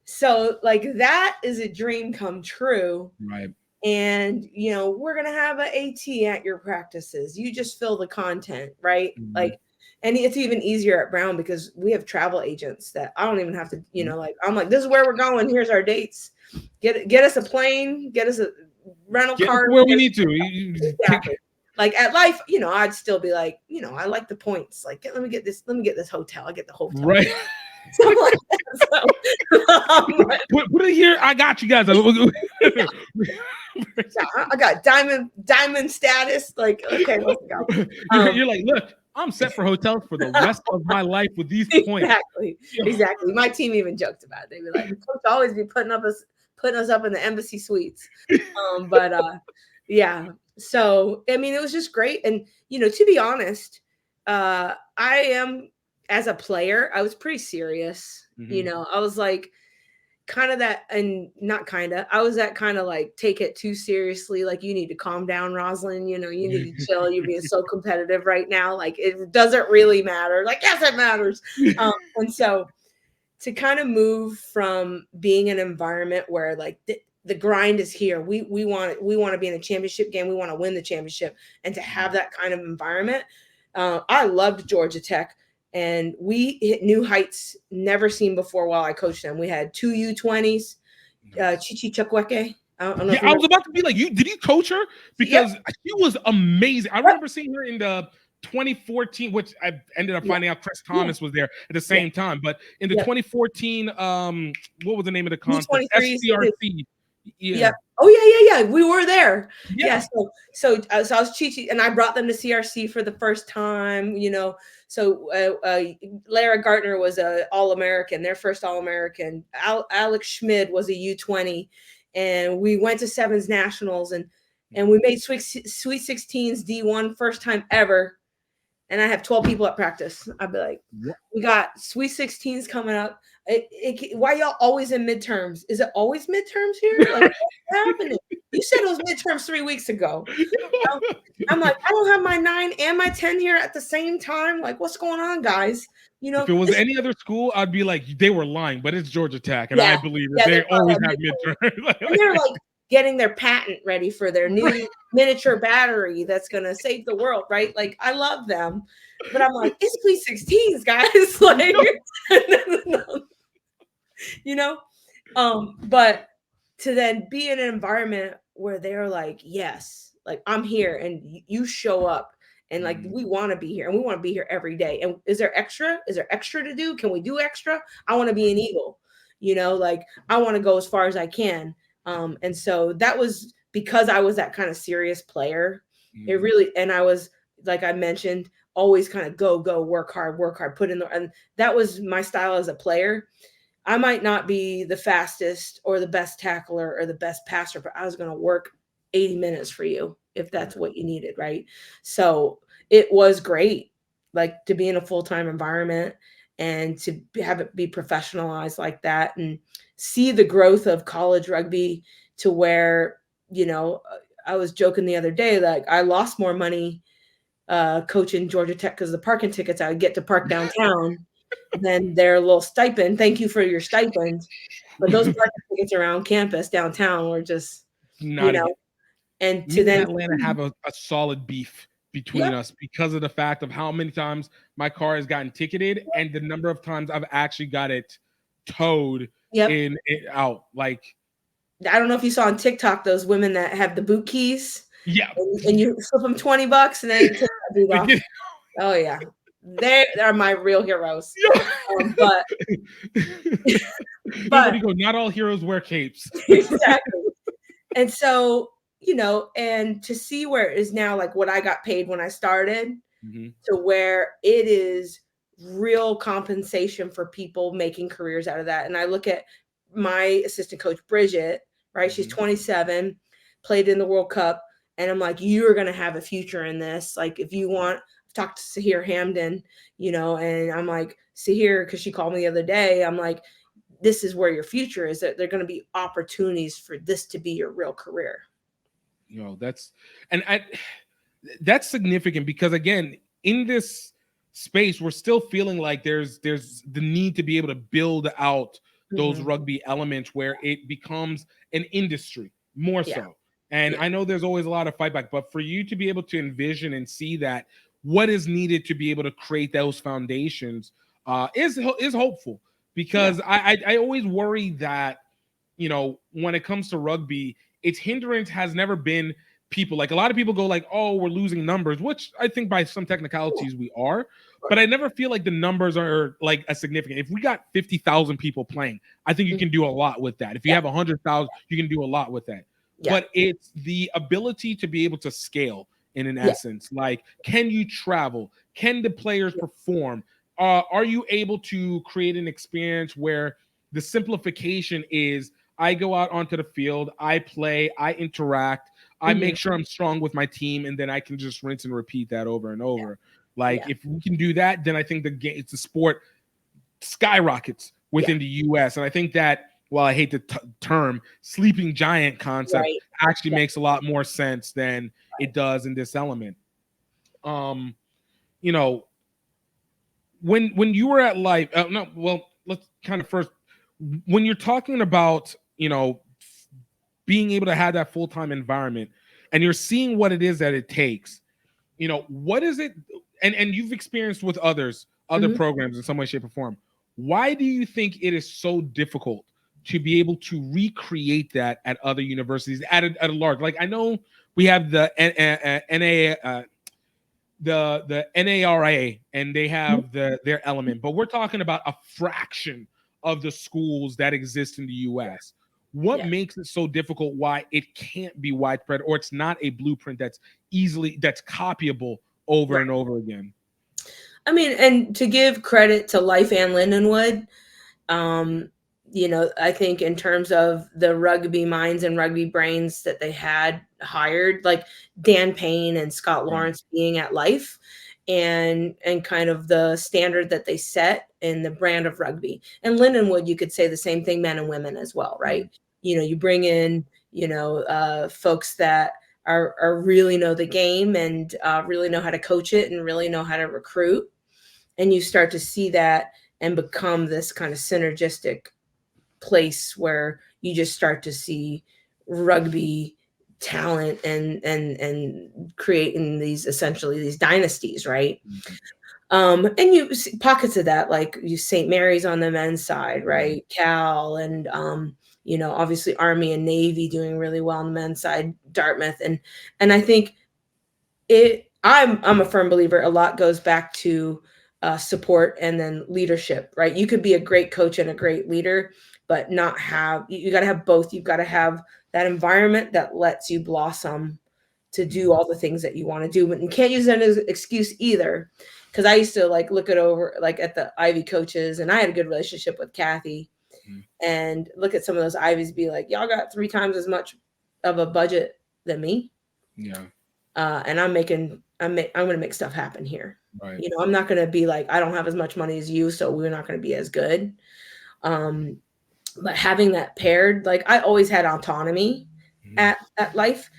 So like that is a dream come true. Right. And, we're going to have an AT at your practices. You just fill the content, right? Mm-hmm. Like, and it's even easier at Brown because we have travel agents that I don't even have to, I'm like, this is where we're going. Here's our dates. Get us a plane, get us a rental car. Where we need to. Exactly. Like at Life, I'd still be like, I like the points. Like, let me get this hotel. I get the hotel. Right. Like put it here. I got you guys. I got diamond status. Like, okay, let's go. You're like, look, I'm set for hotels for the rest of my life with these points. Exactly. My team even joked about it. They'd be like, "Coach always be putting us up in the embassy suites." But yeah. So I mean, it was just great. And to be honest, I am as a player, I was pretty serious. I was like kind of that, and not kind of, I was that kind of like take it too seriously. Like, you need to calm down, Rosalind. You need to chill. You're being so competitive right now. Like, it doesn't really matter. Like, yes, it matters. And so to kind of move from being an environment where like the grind is here. We want to be in a championship game. We want to win the championship, and to have that kind of environment. I loved Georgia Tech, and we hit new heights never seen before while I coached them. We had 2 U20s, Chichi Chukwueke. I don't know. Yeah, I was about to be like, did you coach her? Because she was amazing. I remember seeing her in the 2014, which I ended up finding out Chris Thomas was there at the same time. But in the 2014, what was the name of the conference? SCRC. Yeah. Oh yeah. We were there. Yeah. So I was Chichi, and I brought them to CRC for the first time. So Lara Gartner was a All-American, their first All-American. Alex Schmid was a U20, and we went to Sevens Nationals, and we made Sweet 16s D1 first time ever. And I have 12 people at practice. I'd be like, we got Sweet 16s coming up. Why y'all always in midterms? Is it always midterms here? Like, what's happening? You said it was midterms 3 weeks ago. I'm like, I don't have my 9 and my 10 here at the same time. Like, what's going on, guys? If it was any other school, I'd be like, they were lying, but it's Georgia Tech, and I believe that they always have midterms. And they're like getting their patent ready for their new miniature battery that's going to save the world, right? Like, I love them, but I'm like, it's Sweet 16s, guys. Like, but to then be in an environment where they're like, yes, like, I'm here, and you show up, and like, we want to be here, and we want to be here every day. And is there extra to do? Can we do extra? I want to be an Eagle, like, I want to go as far as I can. And so that was because I was that kind of serious player. It really, and I was, like I mentioned, always kind of go, work hard, put in and that was my style as a player. I might not be the fastest or the best tackler or the best passer, but I was going to work 80 minutes for you if that's what you needed. Right. So it was great, like, to be in a full-time environment and to have it be professionalized like that, and see the growth of college rugby to where, I was joking the other day, like, I lost more money coaching Georgia Tech because the parking tickets I would get to park downtown than their little stipend. Thank you for your stipend. But those parking tickets around campus downtown were just, and to then Atlanta have a solid beef between us because of the fact of how many times my car has gotten ticketed and the number of times I've actually got it towed out. Like, I don't know if you saw on TikTok those women that have the boot keys. Yeah. And you slip them $20 and then you take that boot off. Oh yeah. They are my real heroes. But not all heroes wear capes. Exactly. And so, and to see where it is now, like what I got paid when I started, to where it is real compensation for people making careers out of that. And I look at my assistant coach, Bridget, right? She's 27, played in the World Cup. And I'm like, you're going to have a future in this. Like, if you want, I've talked to Sahir Hamden, and I'm like, Sahir, because she called me the other day, I'm like, this is where your future is, that there are going to be opportunities for this to be your real career. That's significant because, again, in this space, we're still feeling like there's the need to be able to build out those rugby elements where it becomes an industry more so. And I know there's always a lot of fight back, but for you to be able to envision and see that what is needed to be able to create those foundations is hopeful, because I always worry that, when it comes to rugby, its hindrance has never been people. Like, a lot of people go like, oh, we're losing numbers, which I think by some technicalities we are, but I never feel like the numbers are like a significant. If we got 50,000 people playing, I think you can do a lot with that. If you have 100,000, you can do a lot with that. But it's the ability to be able to scale in an essence. Like, can you travel? Can the players perform? Are you able to create an experience where the simplification is I go out onto the field, I play, I interact, I make sure I'm strong with my team, and then I can just rinse and repeat that over and over. Like, if we can do that, then I think the sport skyrockets within the U.S. And I think that, while I hate the term sleeping giant concept, actually makes a lot more sense than it does in this element. You know, when you were at Life, let's kind of first, when you're talking about, you know, being able to have that full-time environment and you're seeing what it is that it takes, you know, what is it? And you've experienced with other programs in some way, shape, or form. Why do you think it is so difficult to be able to recreate that at other universities at a large? Like, I know we have the NARA and they have their element, but we're talking about a fraction of the schools that exist in the U.S. What makes it so difficult? Why it can't be widespread, or it's not a blueprint that's copyable over and over again? I mean, and to give credit to Life and Lindenwood, you know, I think in terms of the rugby minds and rugby brains that they had hired, like Dan Payne and Scott Lawrence being at Life, and kind of the standard that they set in the brand of rugby. And Lindenwood, you could say the same thing, men and women as well, right? You know, you bring in, you know, folks that are really know the game and really know how to coach it and really know how to recruit. And you start to see that and become this kind of synergistic place where you just start to see rugby talent and creating these essentially these dynasties, right? And you see pockets of that, like you St. Mary's on the men's side, right? Cal and you know, obviously Army and Navy doing really well on the men's side, Dartmouth, and I think I'm a firm believer a lot goes back to support and then leadership, right? You could be a great coach and a great leader, but not have, you got to have both. You've got to have that environment that lets you blossom to do all the things that you want to do, but you can't use that as an excuse either. Cause I used to like look it over like at the Ivy coaches, and I had a good relationship with Kathy, and look at some of those Ivies, be like, y'all got 3 times as much of a budget than me. Yeah. And I'm going to make stuff happen here. Right. You know, I'm not going to be like, I don't have as much money as you, so we're not going to be as good. But having that paired, like I always had autonomy at Life.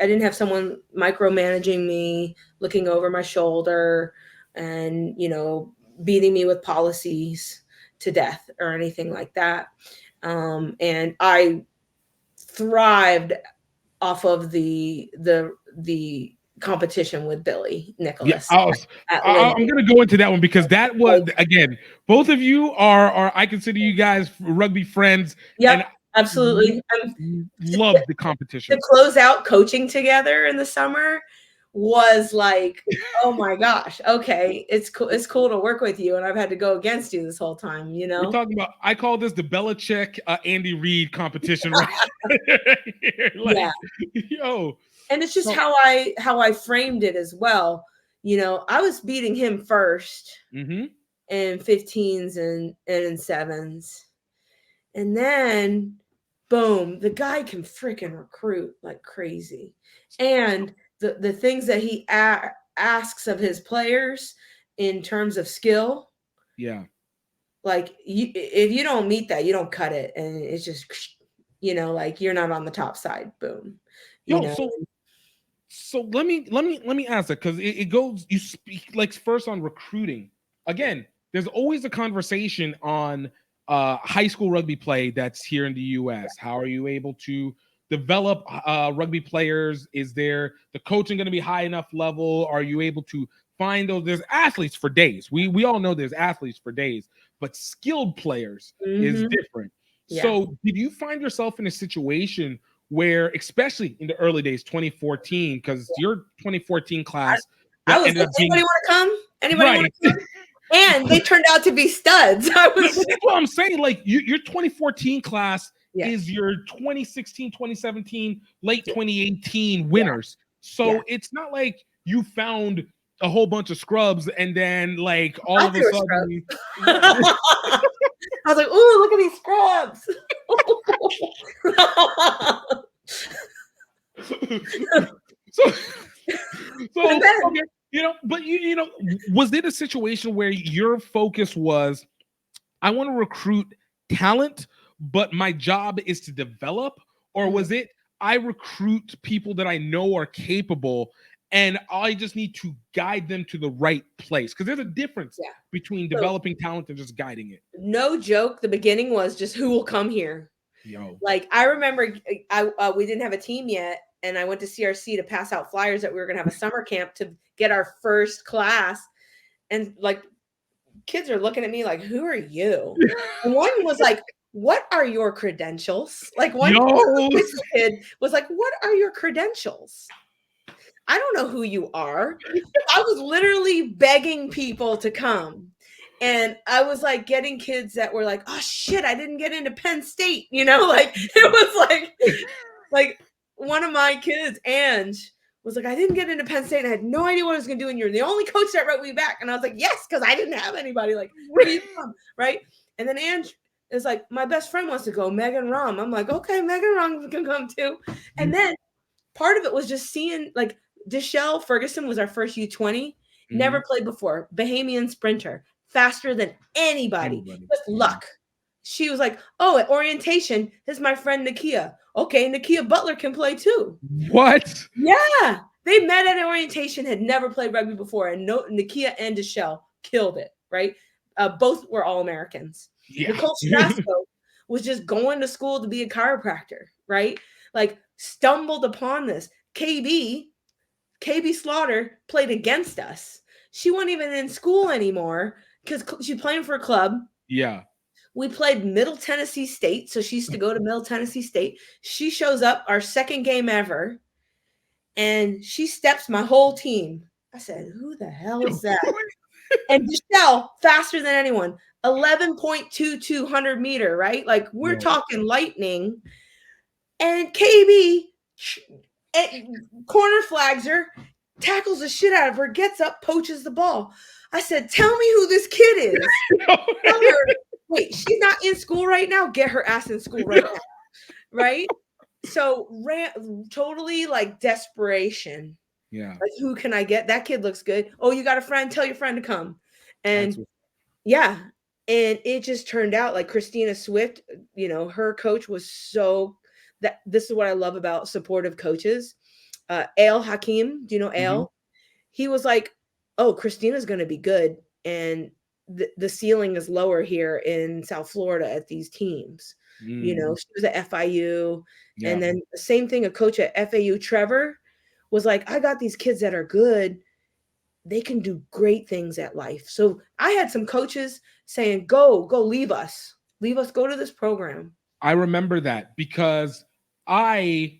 I didn't have someone micromanaging me, looking over my shoulder and, you know, beating me with policies to death or anything like that. And I thrived off of the competition with Billy Nicholas. Yeah, I'm going to go into that one because that was, again, both of you are I consider you guys rugby friends. Yeah, absolutely. Love the competition. To close out coaching together in the summer was like, oh my gosh, okay, it's cool. It's cool to work with you, and I've had to go against you this whole time. You know, we're talking about. I call this the Belichick Andy Reid competition, right? Like, yeah, yo. And it's just how I framed it as well. You know, I was beating him first in 15s and in 7s. And then, boom, the guy can freaking recruit like crazy. And the things that he asks of his players in terms of skill. Yeah. Like, if you don't meet that, you don't cut it. And it's just, you know, like you're not on the top side. Boom. You know? So let me ask that, because it goes, you speak like first on recruiting. Again, there's always a conversation on high school rugby play that's here in the US. How are you able to develop rugby players? Is there the coaching going to be high enough level? Are you able to find those? There's athletes for days. We all know there's athletes for days, but skilled players is different. Yeah. So did you find yourself in a situation where, especially in the early days, 2014, because your 2014 class, I was like, anybody want to come? Anybody want to come? And they turned out to be studs. That's what I'm saying. Like your 2014 class is your 2016, 2017, late 2018 winners. So it's not like you found a whole bunch of scrubs and then like all of a sudden I was like, ooh, look at these scrubs. so okay, but was it a situation where your focus was, I want to recruit talent, but my job is to develop, or was it, I recruit people that I know are capable and I just need to guide them to the right place? Because there's a difference between developing talent and just guiding it. No joke. The beginning was just who will come here. Like I remember, we didn't have a team yet, and I went to CRC to pass out flyers that we were going to have a summer camp to get our first class, and like kids are looking at me like, "Who are you?" And one was like, "What are your credentials?" Like one kid was like, "What are your credentials?" I don't know who you are. I was literally begging people to come. And I was like getting kids that were like, "Oh shit, I didn't get into Penn State." Like it was like one of my kids, Ange, was like, "I didn't get into Penn State and I had no idea what I was gonna do. And you're the only coach that wrote me back." And I was like, "Yes, because I didn't have anybody." Like, where you from? Right. And then Ange is like, "My best friend wants to go, Megan Rom." I'm like, "Okay, Megan Rom can come too." And then part of it was just seeing like Deshelle Ferguson was our first U20, never played before, Bahamian sprinter, faster than anybody. Just luck. She was like, "Oh, at orientation, this is my friend Nakia." Okay, Nakia Butler can play too. What? Yeah. They met at orientation, had never played rugby before, and Nakia and Deshelle killed it, right? Both were All-Americans. Nicole Strasco was just going to school to be a chiropractor, right? Like stumbled upon this. KB Slaughter played against us. She wasn't even in school anymore because she's playing for a club. Yeah. We played Middle Tennessee State, so she used to go to Middle Tennessee State. She shows up our second game ever, and she steps my whole team. I said, "Who the hell is that?" And Deshelle, faster than anyone, 11.22 100-meter, right? Like we're talking lightning. And KB corner flags her, tackles the shit out of her, gets up, poaches the ball. I said, "Tell me who this kid is." Tell her, wait, she's not in school right now? Get her ass in school right now. Right? So totally like desperation. Yeah. Like, who can I get? That kid looks good. Oh, you got a friend? Tell your friend to come. And yeah. And it just turned out like Christina Swift, her coach was this is what I love about supportive coaches. Ale Hakim, do you know Ale? He was like, "Oh, Christina's going to be good. And the ceiling is lower here in South Florida at these teams." She was at FIU. Yeah. And then the same thing, a coach at FAU, Trevor, was like, "I got these kids that are good. They can do great things at life." So I had some coaches saying, go leave us, go to this program. I remember that because that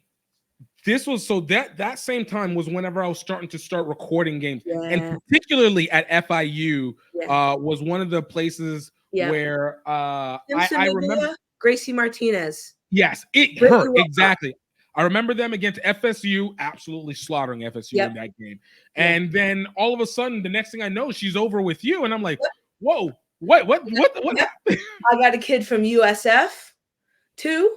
same time was whenever I was starting to start recording games, and particularly at FIU was one of the places where I remember Gracie Martinez. Yes, it hurt. Exactly. I remember them against FSU, absolutely slaughtering FSU in that game. And then all of a sudden, the next thing I know, she's over with you. And I'm like, whoa, what happened? I got a kid from USF too.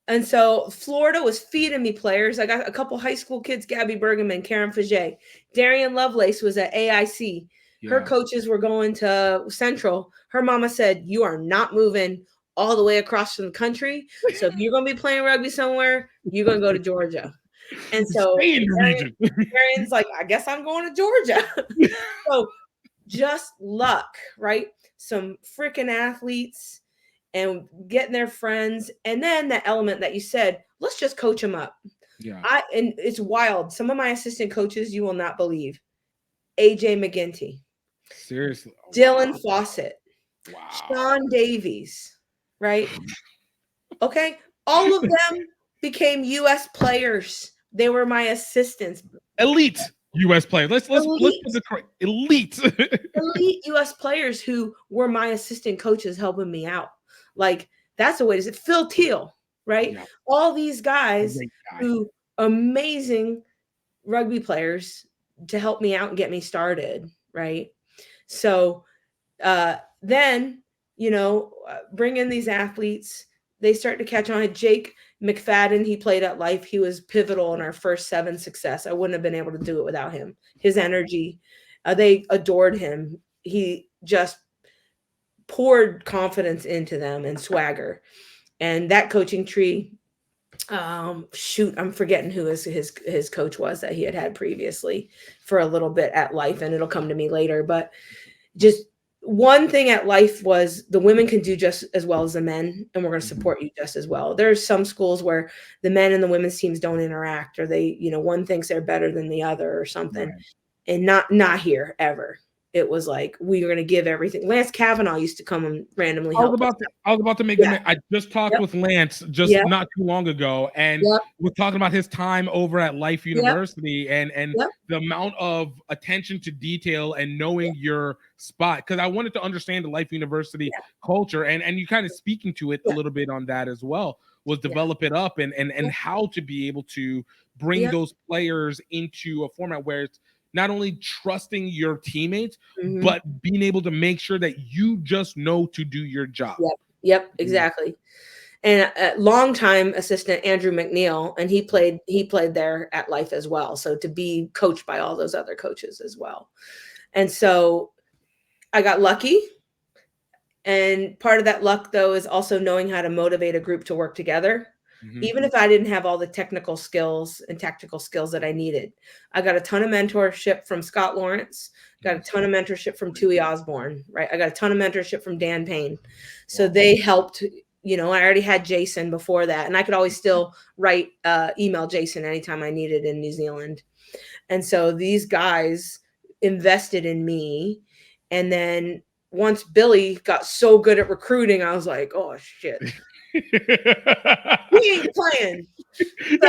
And so Florida was feeding me players. I got a couple high school kids, Gabby Bergman, Karen Faget. Darian Lovelace was at AIC. Her coaches were going to Central. Her mama said, "You are not moving all the way across from the country. So if you're going to be playing rugby somewhere, you're going to go to Georgia." And so Darian's like, "I guess I'm going to Georgia." So just luck, right? Some freaking athletes and getting their friends. And then that element that you said, let's just coach them up. Yeah. And it's wild. Some of my assistant coaches, you will not believe. AJ McGinty. Seriously. Dylan Fawcett. Wow. Sean Davies. Right? Okay. All of them became U.S. players. They were my assistants. Elite U.S. players. Let's put the correct elite. Elite U.S. players who were my assistant coaches helping me out. Like, that's the way to say it. Phil Teal, right? Yeah. All these guys who amazing rugby players to help me out and get me started, right? So then, bring in these athletes. They start to catch on. Jake McFadden, he played at Life. He was pivotal in our first 7 success. I wouldn't have been able to do it without him. His energy, they adored him. He just poured confidence into them and swagger. And that coaching tree, I'm forgetting who his coach was that he had previously for a little bit at Life, and it'll come to me later. But just one thing at Life was the women can do just as well as the men, and we're going to support you just as well. There's some schools where the men and the women's teams don't interact, or they, one thinks they're better than the other or something. Right. And not here ever. It was like, we were going to give everything. Lance Kavanaugh used to come and randomly help us. I was about to make I just talked with Lance not too long ago, and we're talking about his time over at Life University and the amount of attention to detail and knowing your spot. Because I wanted to understand the Life University culture, and you kind of speaking to it a little bit on that as well, was develop it up and how to be able to bring those players into a format where it's not only trusting your teammates, but being able to make sure that you just know to do your job. Yep, exactly. And longtime assistant Andrew McNeil, and he played there at Life as well. So to be coached by all those other coaches as well. And so I got lucky. And part of that luck, though, is also knowing how to motivate a group to work together. Even if I didn't have all the technical skills and tactical skills that I needed. I got a ton of mentorship from Scott Lawrence, got a ton of mentorship from Tui Osborne, right? I got a ton of mentorship from Dan Payne. So they helped, I already had Jason before that, and I could always still email Jason anytime I needed in New Zealand. And so these guys invested in me. And then once Billy got so good at recruiting, I was like, oh shit. We ain't playing. So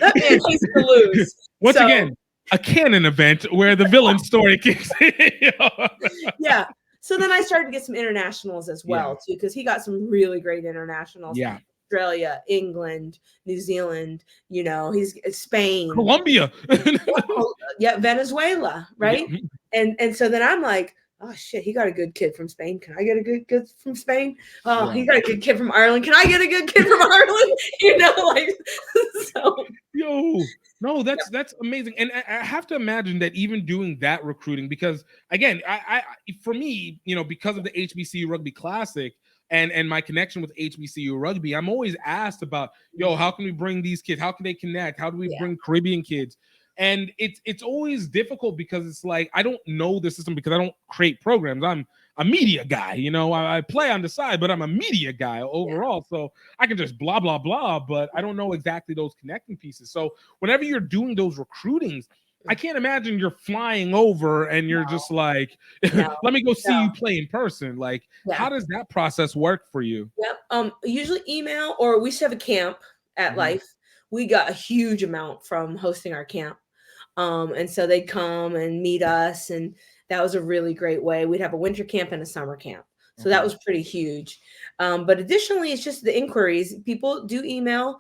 that man hates to lose. Once again, a canon event where the villain story kicks in. Yeah. So then I started to get some internationals as well, too, because he got some really great internationals. Yeah. Australia, England, New Zealand, he's Spain, Colombia. Venezuela, right? Yeah. And so then I'm like, oh shit, he got a good kid from Spain. Can I get a good kid from Spain? Oh, he got a good kid from Ireland. Can I get a good kid from Ireland? So. Yo, no, that's amazing. And I have to imagine that even doing that recruiting, because again, I for me, because of the HBCU Rugby Classic and my connection with HBCU Rugby, I'm always asked about, how can we bring these kids? How can they connect? How do we bring Caribbean kids? And it's always difficult because it's like, I don't know the system because I don't create programs. I'm a media guy, I play on the side, but I'm a media guy overall. So I can just blah, blah, blah, but I don't know exactly those connecting pieces. So whenever you're doing those recruitings, I can't imagine you're flying over and you're just like, let me go see you play in person. Like, how does that process work for you? Usually email, or we used to have a camp at Life. We got a huge amount from hosting our camp. And so they'd come and meet us, and that was a really great way. We'd have a winter camp and a summer camp. So that was pretty huge. But additionally, it's just the inquiries. People do email,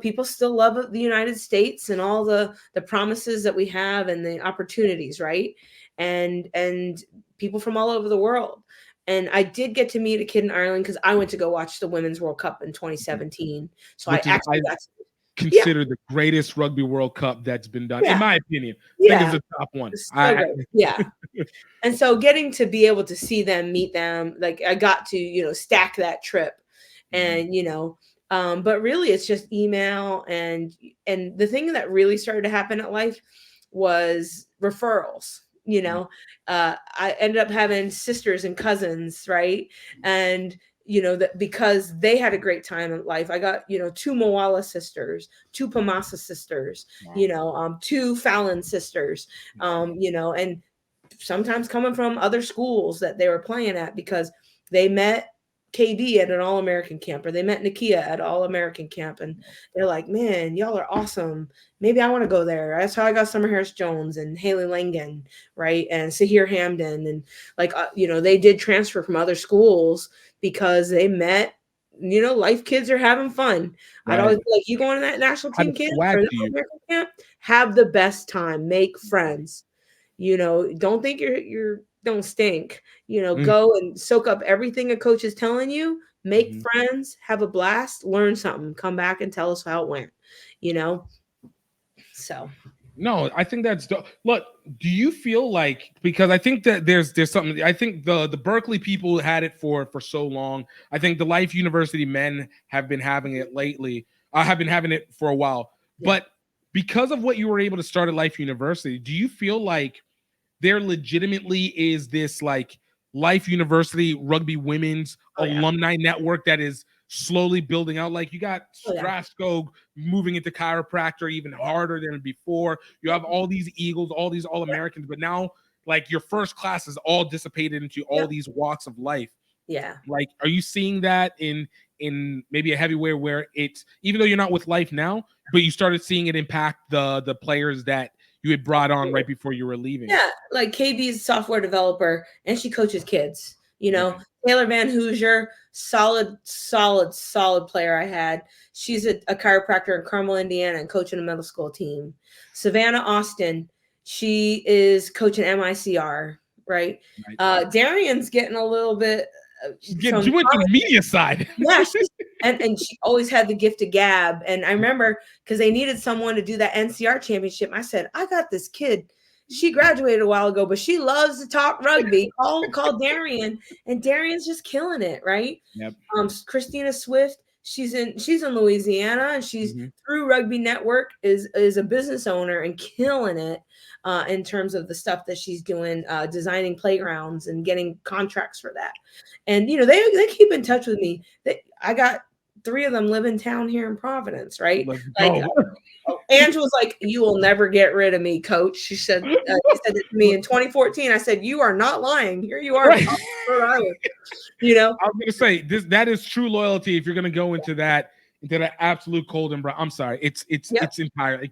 people still love the United States and all the promises that we have and the opportunities, right? And people from all over the world. And I did get to meet a kid in Ireland because I went to go watch the Women's World Cup in 2017. So I actually got to considered the greatest Rugby World Cup that's been done, in my opinion. I think it's the top one. And so getting to be able to see them, meet them, like I got to, stack that trip, and but really it's just email, and the thing that really started to happen at Life was referrals. I ended up having sisters and cousins, right? And that because they had a great time in Life. I got, 2 Moala sisters, 2 Pamasa sisters, 2 Fallon sisters, and sometimes coming from other schools that they were playing at because they met KD at an All-American camp, or they met Nakia at All-American camp, and they're like, man, y'all are awesome. Maybe I want to go there. That's how I got Summer Harris-Jones and Haley Langan, right? And Sahir Hamden. And they did transfer from other schools because they met life kids are having fun. I'd Right. always be like, you going to that national How team to camp swag or to the you. All-American camp? Have the best time. Make friends. Don't think you're don't stink. Mm. Go and soak up everything a coach is telling you. Make Mhm. friends, have a blast, learn something, come back and tell us how it went. So No, I think that's look. Do you feel like, because I think that there's something. I think the Berkeley people had it for so long. I think the Life University men have been having it lately. Have been having it for a while. Yeah. But because of what you were able to start at Life University, do you feel like there legitimately is this like Life University rugby women's Oh, yeah. alumni network that is slowly building out? Like, you got Oh, yeah. Strasco moving into chiropractor even harder than before. You have all these Eagles, all these All-Americans, but now like your first class is all dissipated into all these walks of life. Yeah. Like, are you seeing that in maybe a heavyweight where it's, even though you're not with Life now, but you started seeing it impact the players that you had brought on right before you were leaving? Yeah, like KB's a software developer and she coaches kids. Yeah. Taylor Van Hoosier, solid player I had. She's a chiropractor in Carmel, Indiana, and coaching a middle school team. Savannah Austin, she is coaching MICR, right? Right. Darian's getting a little bit. She went to the media side. Yeah, and she always had the gift of gab. And I remember because they needed someone to do that NCR championship. I said, I got this kid. She graduated a while ago, but she loves to talk rugby. Call Darian, and Darian's just killing it, right? Yep. Christina Swift, she's in Louisiana, and she's through Rugby Network is a business owner and killing it in terms of the stuff that she's doing, designing playgrounds and getting contracts for that. And they keep in touch with me. I got 3 of them live in town here in Providence, right? Let's Like go. Angela's like, you will never get rid of me, coach. She said it to me in 2014. I said, you are not lying. Here you are. Right. I was gonna say that is true loyalty. If you're gonna go into that absolute cold and brown, I'm sorry, it's entirely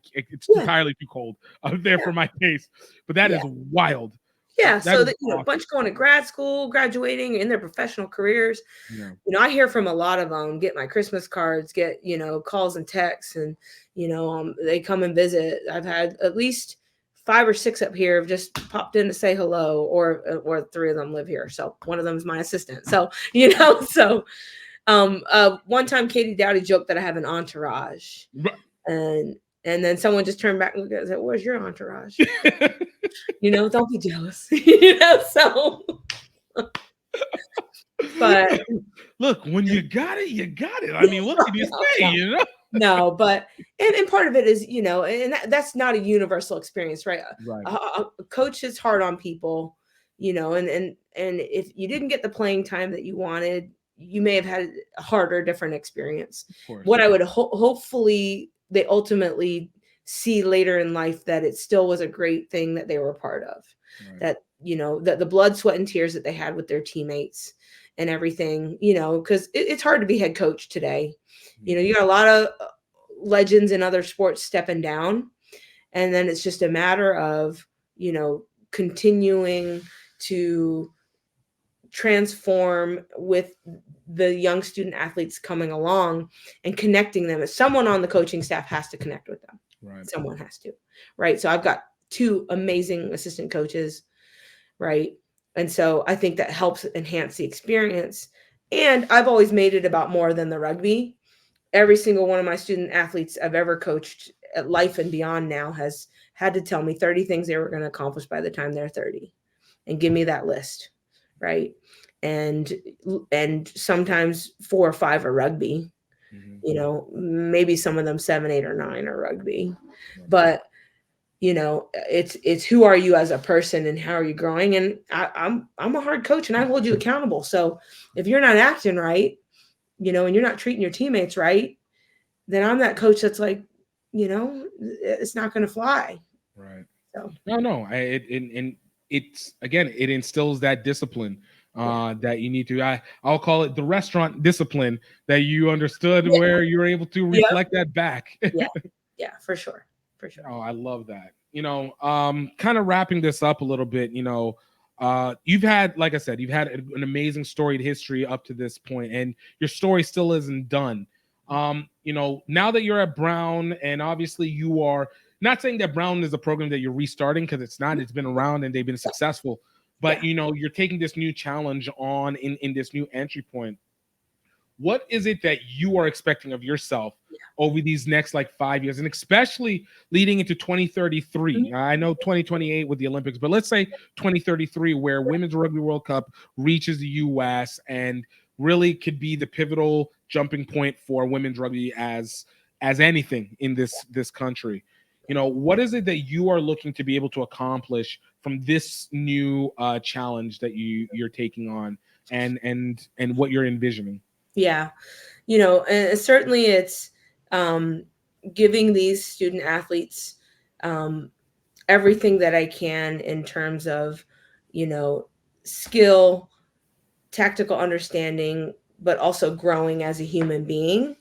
entirely too cold out there for my taste. But that is wild. Yeah, That so is that a awesome. bunch going to grad school, graduating in their professional careers. Yeah. I hear from a lot of them, get my Christmas cards, get, calls and texts, and, they come and visit. I've had at least 5 or 6 up here have just popped in to say hello, or 3 of them live here. So one of them is my assistant. So, one time Katie Dowdy joked that I have an entourage. Right. And then someone just turned back and looked at it and said, where's your entourage? Don't be jealous. So but look, when you got it, you got it. I mean, what can you say? No, but and part of it is, and that's not a universal experience, right? Right. A coach is hard on people, and if you didn't get the playing time that you wanted, you may have had a harder, different experience. What I would hopefully they ultimately see later in life that it still was a great thing that they were a part of. Right. That, that the blood, sweat, and tears that they had with their teammates and everything, because it's hard to be head coach today. You got a lot of legends in other sports stepping down. And then it's just a matter of, continuing to transform with the young student athletes coming along and connecting them. Someone on the coaching staff has to connect with them. Right. Someone has to. Right. So I've got 2 amazing assistant coaches. Right. And so I think that helps enhance the experience. And I've always made it about more than the rugby. Every single one of my student athletes I've ever coached at Life and beyond now has had to tell me 30 things they were going to accomplish by the time they're 30 and give me that list. Right. And sometimes 4 or 5 are rugby, maybe some of them 7, 8, or 9 are rugby, but it's who are you as a person and how are you growing? And I'm a hard coach and I hold you accountable. So if you're not acting right, and you're not treating your teammates right, then I'm that coach that's like, it's not going to fly. Right. So no, it's again, it instills that discipline that you need to. I'll call it the restaurant discipline that you understood, where you're able to reflect that back. Yeah, for sure. For sure. Oh, I love that. Kind of wrapping this up a little bit, you've had, like I said, you've had an amazing storied history up to this point, and your story still isn't done. Now that you're at Brown, and obviously you are not saying that Brown is a program that you're restarting, because it's not. It's been around and they've been successful, but you're taking this new challenge on in this new entry point. What is it that you are expecting of yourself over these next 5 years, and especially leading into 2033? I know 2028 with the Olympics, but let's say 2033, where Women's Rugby World Cup reaches the U.S. and really could be the pivotal jumping point for women's rugby as anything in this country. What is it that you are looking to be able to accomplish from this new challenge that you're taking on, and what you're envisioning? Yeah. And certainly it's giving these student athletes everything that I can in terms of, skill, tactical understanding, but also growing as a human being.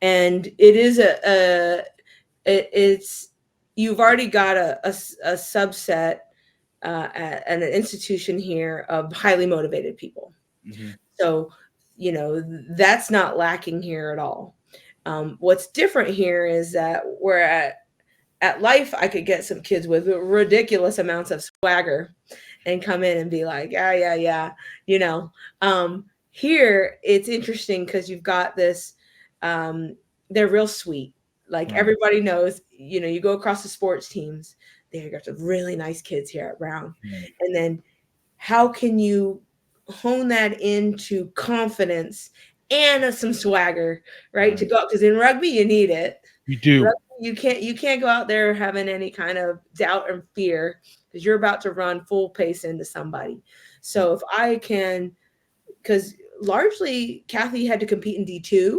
And it is it's you've already got a subset at an institution here of highly motivated people. Mm-hmm. So, that's not lacking here at all. What's different here is that we're at Life, I could get some kids with ridiculous amounts of swagger and come in and be like, yeah. Here it's interesting because you've got this, they're real sweet. Everybody knows, you go across the sports teams, they got some really nice kids here at Brown. Mm-hmm. And then how can you hone that into confidence and some swagger, right? To go, because in rugby you need it. You do. Rugby, you can't go out there having any kind of doubt and fear, because you're about to run full pace into somebody. So if I can, because largely Kathy had to compete in D2.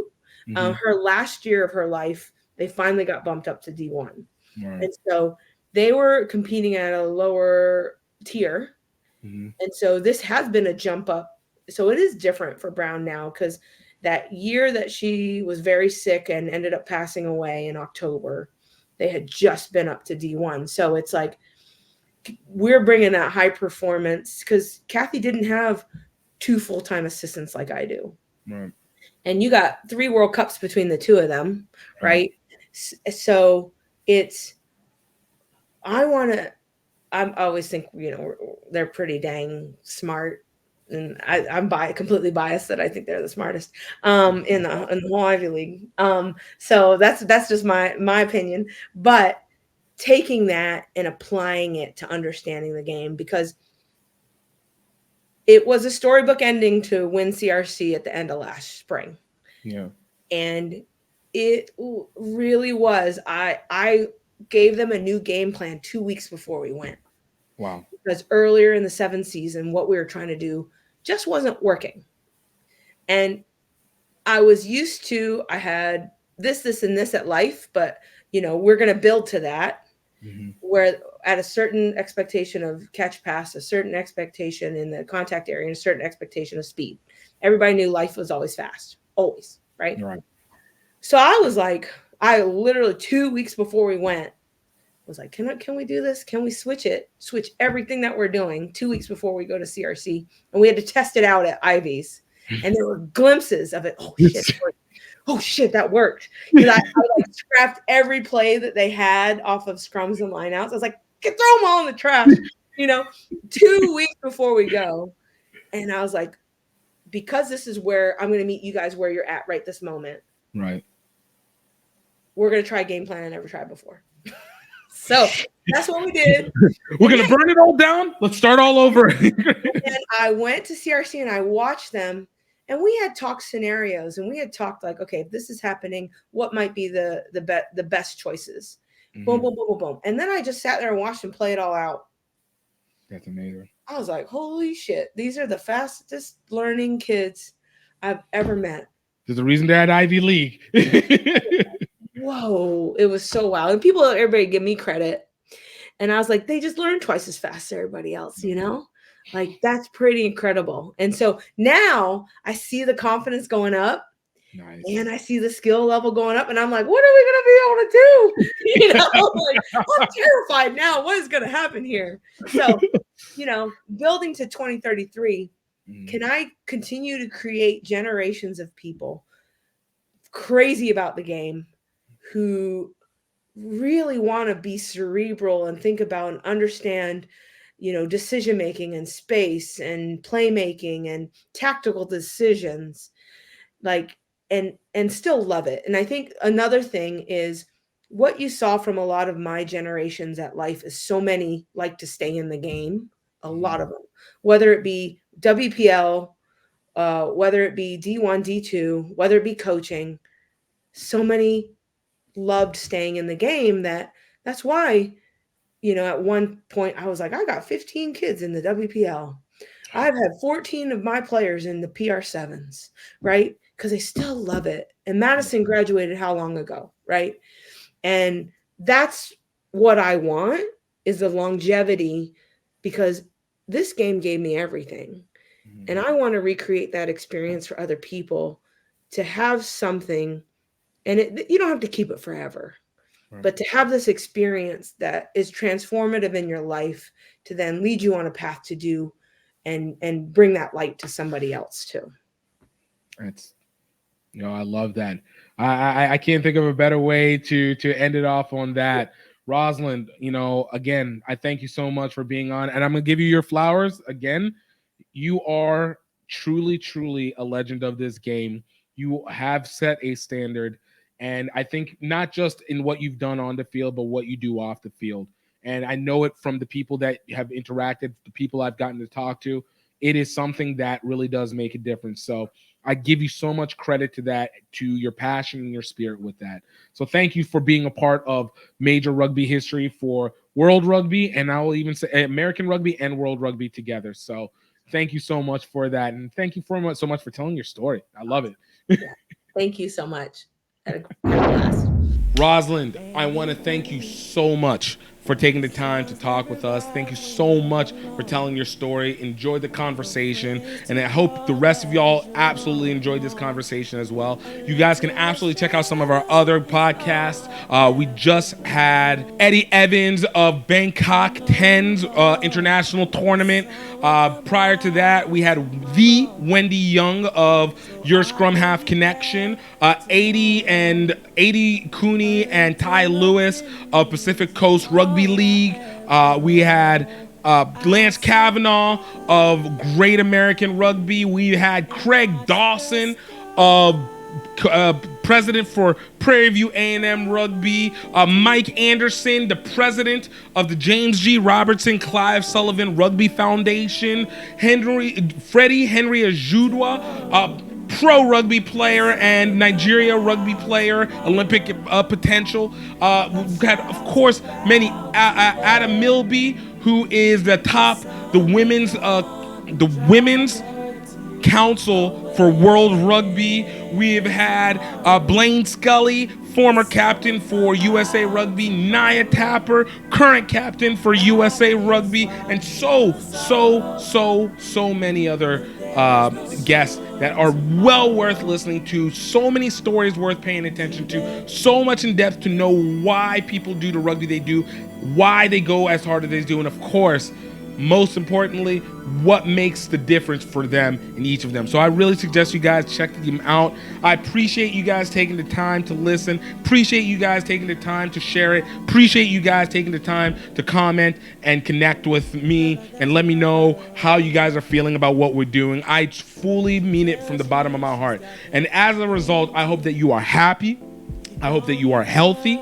Mm-hmm. Her last year of her life, they finally got bumped up to D1. Right. And so they were competing at a lower tier. Mm-hmm. And so this has been a jump up. So it is different for Brown now, because that year that she was very sick and ended up passing away in October, they had just been up to D1. So it's like we're bringing that high performance, because Kathy didn't have 2 full-time assistants like I do. Right. And you got 3 World Cups between the 2 of them, right? So it's, I always think, they're pretty dang smart. And I'm completely biased that I think they're the smartest in the whole Ivy League. So that's just my opinion. But taking that and applying it to understanding the game, because it was a storybook ending to win CRC at the end of last spring. Yeah. And it really was. I gave them a new game plan 2 weeks before we went. Wow. Because earlier in the 7th season, what we were trying to do just wasn't working. And I was used to, I had this, and this at Life, but, we're going to build to that. Mm-hmm. Where at a certain expectation of catch pass, a certain expectation in the contact area, and a certain expectation of speed. Everybody knew Life was always fast, always, right? Right. So I was like, I literally 2 weeks before we went, was like, can we do this? Can we switch everything that we're doing 2 weeks before we go to CRC? And we had to test it out at Ivy's. And there were glimpses of it. Oh shit, that worked. Because I scrapped every play that they had off of scrums and lineouts. I was like, throw them all in the trash, 2 weeks before we go. And I was like, because this is where I'm going to meet you guys where you're at right this moment. Right. We're going to try a game plan I never tried before. So that's what we did. We're going to burn it all down. Let's start all over. And I went to CRC and I watched them, and we had talked scenarios, and we had talked like, okay, if this is happening, what might be the best choices? Mm-hmm. Boom, boom, boom, boom, boom. And then I just sat there and watched them play it all out. That's amazing. I was like, holy shit, these are the fastest learning kids I've ever met. There's a reason they're at Ivy League. Whoa, it was so wild. And everybody give me credit. And I was like, they just learn twice as fast as everybody else, Like, that's pretty incredible. And so now I see the confidence going up. Nice. And I see the skill level going up. And I'm like, what are we going to going to do? You know, like, I'm terrified now. What is going to happen here? So, you know, building to 2033, can I continue to create generations of people crazy about the game who really want to be cerebral and think about and understand, you know, decision making and space and playmaking and tactical decisions, like, and still love it. And I think another thing is what you saw from a lot of my generations at life is so many like to stay in the game, a lot of them, whether it be WPL, whether it be D1, D2, whether it be coaching, so many loved staying in the game that's why, you know, at one point I was like, I got 15 kids in the WPL. I've had 14 of my players in the PR7s, right? Because they still love it. And Madison graduated how long ago, right? And that's what I want, is the longevity, because this game gave me everything. And I want to recreate that experience for other people, to have something, and you don't have to keep it forever, but to have this experience that is transformative in your life, to then lead you on a path to do and bring that light to somebody else too. That's, you know, I love that. I can't think of a better way to end it off on that. Rosalind, you know, again, I thank you so much for being on, and I'm going to give you your flowers again. You are truly, truly a legend of this game. You have set a standard, and I think not just in what you've done on the field, but what you do off the field. And I know it from the people that have interacted, the people I've gotten to talk to. It is something that really does make a difference. So I give you so much credit to that, to your passion and your spirit with that. So thank you for being a part of major rugby history for World Rugby, and I will even say American Rugby and World Rugby together. So thank you so much for that. And thank you so much for telling your story. I love it. Yeah. Thank you so much. Had a blast. Rosalind, I want to thank you so much for taking the time to talk with us. Thank you so much for telling your story. Enjoy the conversation, and I hope the rest of y'all absolutely enjoyed this conversation as well. You guys can absolutely check out some of our other podcasts. We just had Eddie Evans of Bangkok 10's international tournament. Prior to that, we had the Wendy Young of Your Scrum Half Connection, 80 Cooney and Ty Lewis of Pacific Coast Rugby League. We had Lance Kavanaugh of Great American Rugby. We had Craig Dawson of president for Prairie View A&M Rugby, Mike Anderson, the president of the James G. Robertson Clive Sullivan Rugby Foundation, Freddie Henry Ajudwa, pro rugby player and Nigeria rugby player, Olympic potential. We've had, of course, many. Adam Milby, who is the women's council for World Rugby. We've had Blaine Scully, former captain for USA Rugby, Nia Tapper, current captain for USA Rugby, and so many other guests that are well worth listening to. So many stories worth paying attention to. So much in depth to know why people do the rugby they do, why they go as hard as they do, and of course, most importantly, what makes the difference for them in each of them. So I really suggest you guys check them out. I appreciate you guys taking the time to listen. Appreciate you guys taking the time to share it. Appreciate you guys taking the time to comment and connect with me and let me know how you guys are feeling about what we're doing. I fully mean it from the bottom of my heart. And as a result, I hope that you are happy. I hope that you are healthy.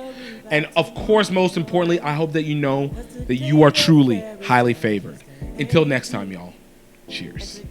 And of course, most importantly, I hope that you know that you are truly highly favored. Until next time, y'all. Cheers.